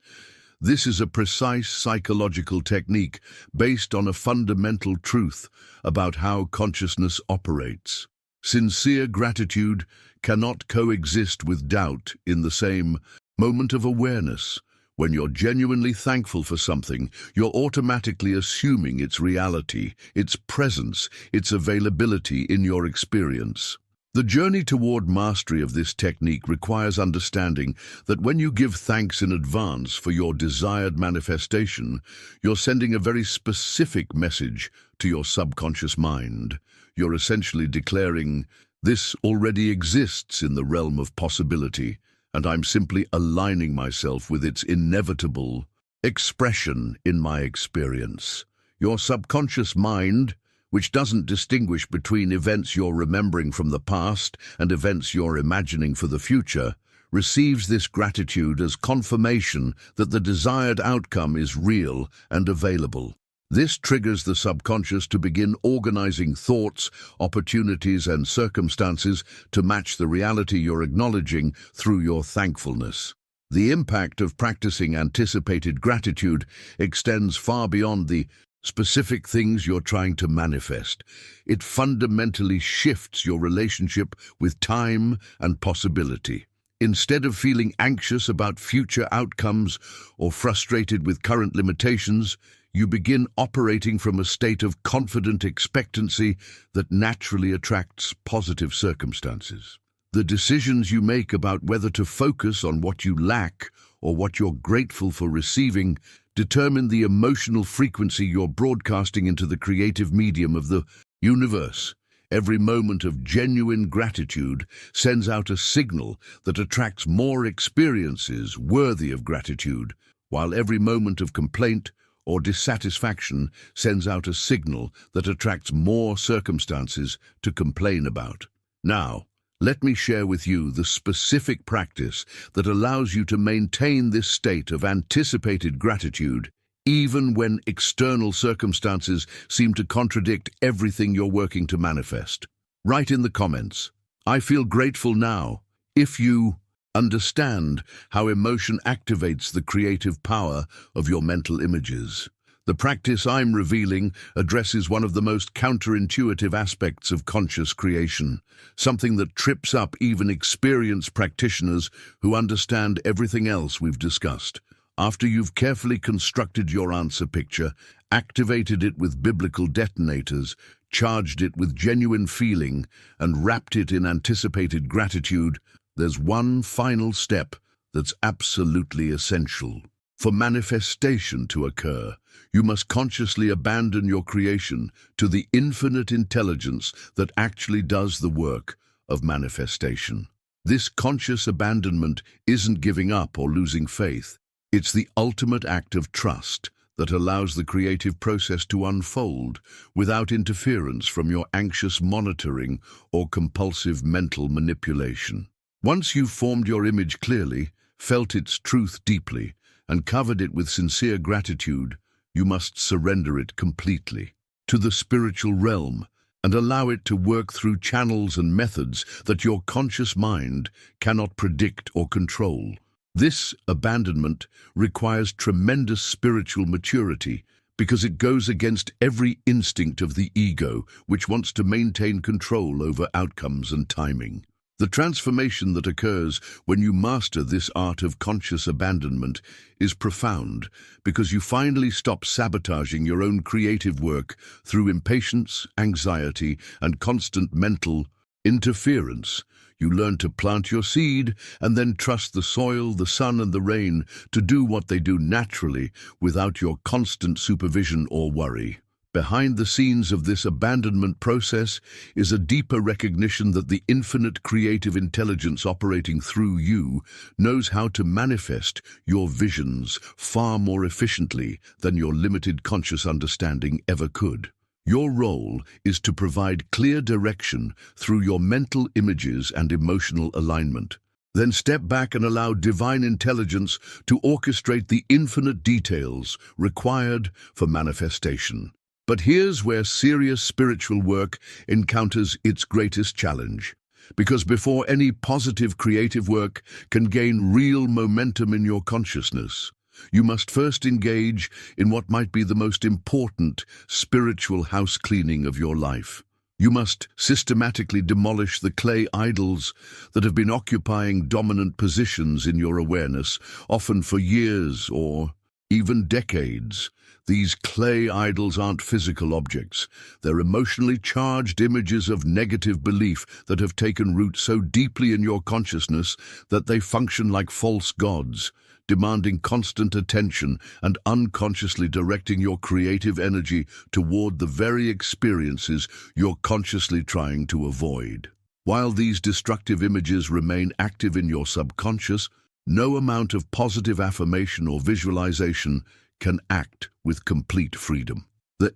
This is a precise psychological technique based on a fundamental truth about how consciousness operates. Sincere gratitude cannot coexist with doubt in the same moment of awareness. When you're genuinely thankful for something, you're automatically assuming its reality, its presence, its availability in your experience. The journey toward mastery of this technique requires understanding that when you give thanks in advance for your desired manifestation, you're sending a very specific message to your subconscious mind. You're essentially declaring, "This already exists in the realm of possibility, and I'm simply aligning myself with its inevitable expression in my experience." Your subconscious mind, which doesn't distinguish between events you're remembering from the past and events you're imagining for the future, receives this gratitude as confirmation that the desired outcome is real and available. This triggers the subconscious to begin organizing thoughts, opportunities, and circumstances to match the reality you're acknowledging through your thankfulness. The impact of practicing anticipated gratitude extends far beyond the specific things you're trying to manifest. It fundamentally shifts your relationship with time and possibility. Instead of feeling anxious about future outcomes or frustrated with current limitations, you begin operating from a state of confident expectancy that naturally attracts positive circumstances. The decisions you make about whether to focus on what you lack or what you're grateful for receiving determine the emotional frequency you're broadcasting into the creative medium of the universe. Every moment of genuine gratitude sends out a signal that attracts more experiences worthy of gratitude, while every moment of complaint or dissatisfaction sends out a signal that attracts more circumstances to complain about. Now, let me share with you the specific practice that allows you to maintain this state of anticipated gratitude even when external circumstances seem to contradict everything you're working to manifest. Write in the comments, "I feel grateful now," if you understand how emotion activates the creative power of your mental images. The practice I'm revealing addresses one of the most counterintuitive aspects of conscious creation, something that trips up even experienced practitioners who understand everything else we've discussed. After you've carefully constructed your answer picture, activated it with biblical detonators, charged it with genuine feeling, and wrapped it in anticipated gratitude, there's one final step that's absolutely essential. For manifestation to occur, you must consciously abandon your creation to the infinite intelligence that actually does the work of manifestation. This conscious abandonment isn't giving up or losing faith. It's the ultimate act of trust that allows the creative process to unfold without interference from your anxious monitoring or compulsive mental manipulation. Once you've formed your image clearly, felt its truth deeply, and covered it with sincere gratitude, you must surrender it completely to the spiritual realm and allow it to work through channels and methods that your conscious mind cannot predict or control. This abandonment requires tremendous spiritual maturity because it goes against every instinct of the ego, which wants to maintain control over outcomes and timing. The transformation that occurs when you master this art of conscious abandonment is profound because you finally stop sabotaging your own creative work through impatience, anxiety, and constant mental interference. You learn to plant your seed and then trust the soil, the sun, and the rain to do what they do naturally without your constant supervision or worry. Behind the scenes of this abandonment process is a deeper recognition that the infinite creative intelligence operating through you knows how to manifest your visions far more efficiently than your limited conscious understanding ever could. Your role is to provide clear direction through your mental images and emotional alignment. Then step back and allow divine intelligence to orchestrate the infinite details required for manifestation. But here's where serious spiritual work encounters its greatest challenge. Because before any positive creative work can gain real momentum in your consciousness, you must first engage in what might be the most important spiritual house cleaning of your life. You must systematically demolish the clay idols that have been occupying dominant positions in your awareness, often for years or even decades. These clay idols aren't physical objects. They're emotionally charged images of negative belief that have taken root so deeply in your consciousness that they function like false gods, demanding constant attention and unconsciously directing your creative energy toward the very experiences you're consciously trying to avoid. While these destructive images remain active in your subconscious, no amount of positive affirmation or visualization can act with complete freedom. The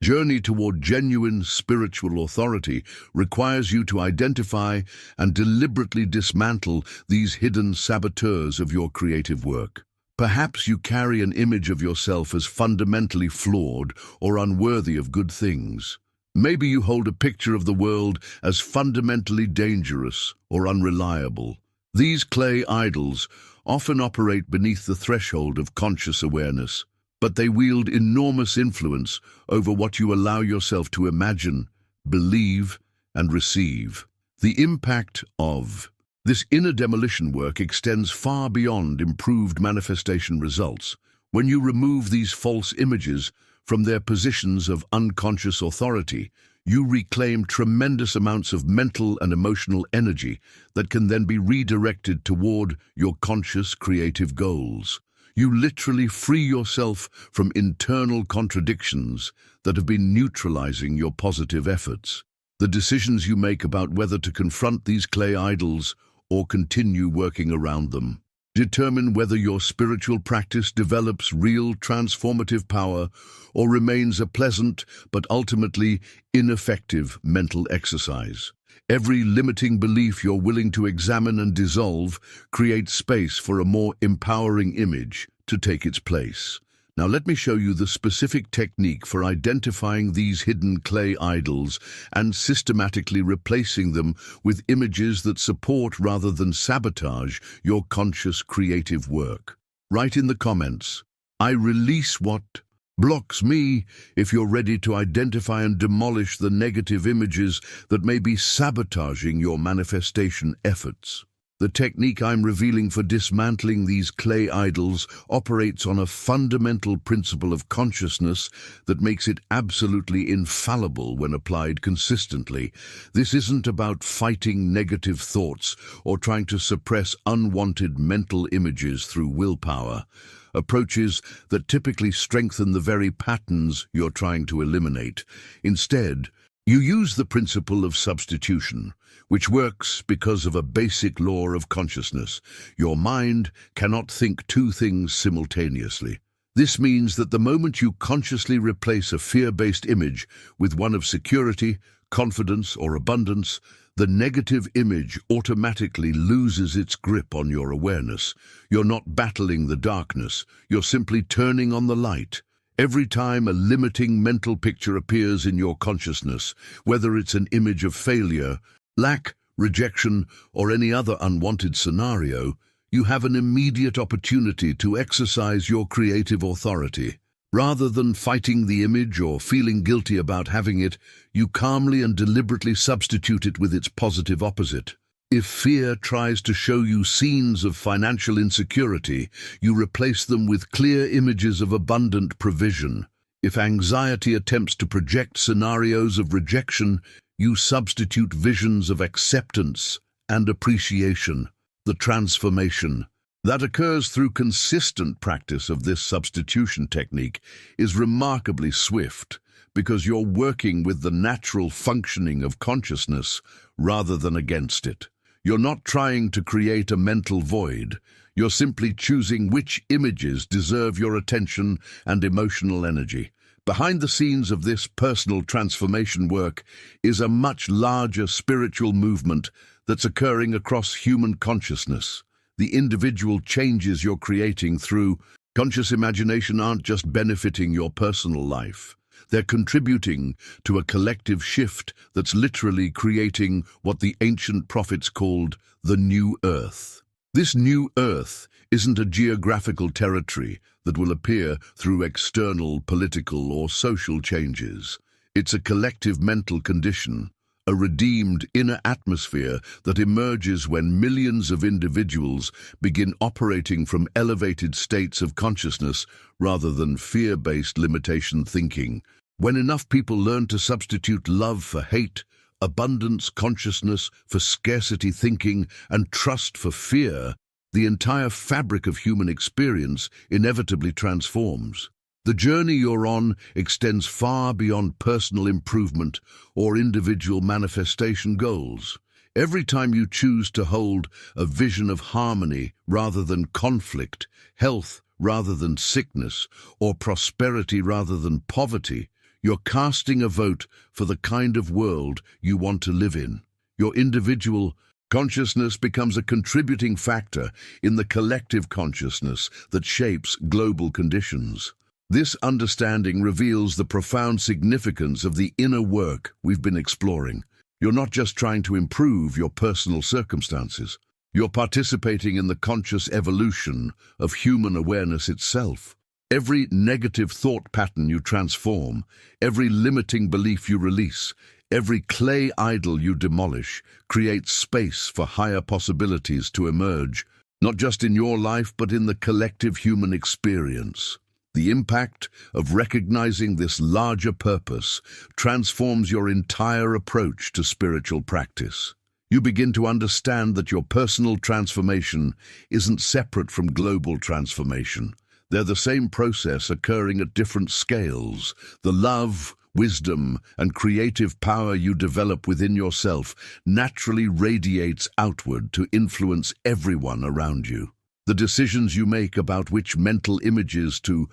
journey toward genuine spiritual authority requires you to identify and deliberately dismantle these hidden saboteurs of your creative work. Perhaps you carry an image of yourself as fundamentally flawed or unworthy of good things. Maybe you hold a picture of the world as fundamentally dangerous or unreliable. These clay idols often operate beneath the threshold of conscious awareness, but they wield enormous influence over what you allow yourself to imagine, believe, and receive. The impact of this inner demolition work extends far beyond improved manifestation results. When you remove these false images from their positions of unconscious authority, you reclaim tremendous amounts of mental and emotional energy that can then be redirected toward your conscious creative goals. You literally free yourself from internal contradictions that have been neutralizing your positive efforts. The decisions you make about whether to confront these clay idols or continue working around them determine whether your spiritual practice develops real transformative power or remains a pleasant but ultimately ineffective mental exercise. Every limiting belief you're willing to examine and dissolve creates space for a more empowering image to take its place. Now let me show you the specific technique for identifying these hidden clay idols and systematically replacing them with images that support rather than sabotage your conscious creative work. Write in the comments, "I release what Blocks me if you're ready to identify and demolish the negative images that may be sabotaging your manifestation efforts. The technique I'm revealing for dismantling these clay idols operates on a fundamental principle of consciousness that makes it absolutely infallible when applied consistently. This isn't about fighting negative thoughts or trying to suppress unwanted mental images through willpower, approaches that typically strengthen the very patterns you're trying to eliminate. Instead, you use the principle of substitution, which works because of a basic law of consciousness. Your mind cannot think two things simultaneously. This means that the moment you consciously replace a fear-based image with one of security, confidence, or abundance, the negative image automatically loses its grip on your awareness. You're not battling the darkness, you're simply turning on the light. Every time a limiting mental picture appears in your consciousness, whether it's an image of failure, lack, rejection, or any other unwanted scenario, you have an immediate opportunity to exercise your creative authority. Rather than fighting the image or feeling guilty about having it, you calmly and deliberately substitute it with its positive opposite. If fear tries to show you scenes of financial insecurity, you replace them with clear images of abundant provision. If anxiety attempts to project scenarios of rejection, you substitute visions of acceptance and appreciation. The transformation that occurs through consistent practice of this substitution technique is remarkably swift because you're working with the natural functioning of consciousness rather than against it. You're not trying to create a mental void. You're simply choosing which images deserve your attention and emotional energy. Behind the scenes of this personal transformation work is a much larger spiritual movement that's occurring across human consciousness. The individual changes you're creating through conscious imagination aren't just benefiting your personal life. They're contributing to a collective shift that's literally creating what the ancient prophets called the new earth. This new earth isn't a geographical territory that will appear through external political or social changes. It's a collective mental condition, a redeemed inner atmosphere that emerges when millions of individuals begin operating from elevated states of consciousness rather than fear-based limitation thinking. When enough people learn to substitute love for hate, abundance consciousness for scarcity thinking, and trust for fear, the entire fabric of human experience inevitably transforms. The journey you're on extends far beyond personal improvement or individual manifestation goals. Every time you choose to hold a vision of harmony rather than conflict, health rather than sickness, or prosperity rather than poverty, you're casting a vote for the kind of world you want to live in. Your individual consciousness becomes a contributing factor in the collective consciousness that shapes global conditions. This understanding reveals the profound significance of the inner work we've been exploring. You're not just trying to improve your personal circumstances. You're participating in the conscious evolution of human awareness itself. Every negative thought pattern you transform, every limiting belief you release, every clay idol you demolish creates space for higher possibilities to emerge, not just in your life but in the collective human experience. The impact of recognizing this larger purpose transforms your entire approach to spiritual practice. You begin to understand that your personal transformation isn't separate from global transformation. They're the same process occurring at different scales. The love, wisdom, and creative power you develop within yourself naturally radiates outward to influence everyone around you. The decisions you make about which mental images to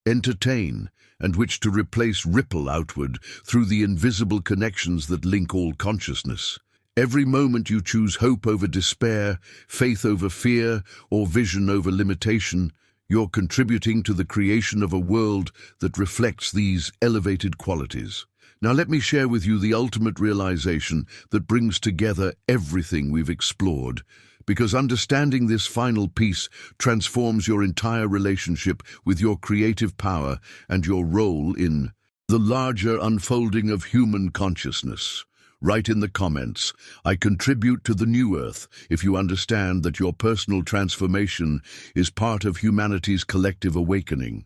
entertain and which to replace ripple outward through the invisible connections that link all consciousness. Every moment you choose hope over despair, faith over fear, or vision over limitation, you're contributing to the creation of a world that reflects these elevated qualities. Now let me share with you the ultimate realization that brings together everything we've explored, because understanding this final piece transforms your entire relationship with your creative power and your role in the larger unfolding of human consciousness. Write in the comments, "I contribute to the new Earth," if you understand that your personal transformation is part of humanity's collective awakening.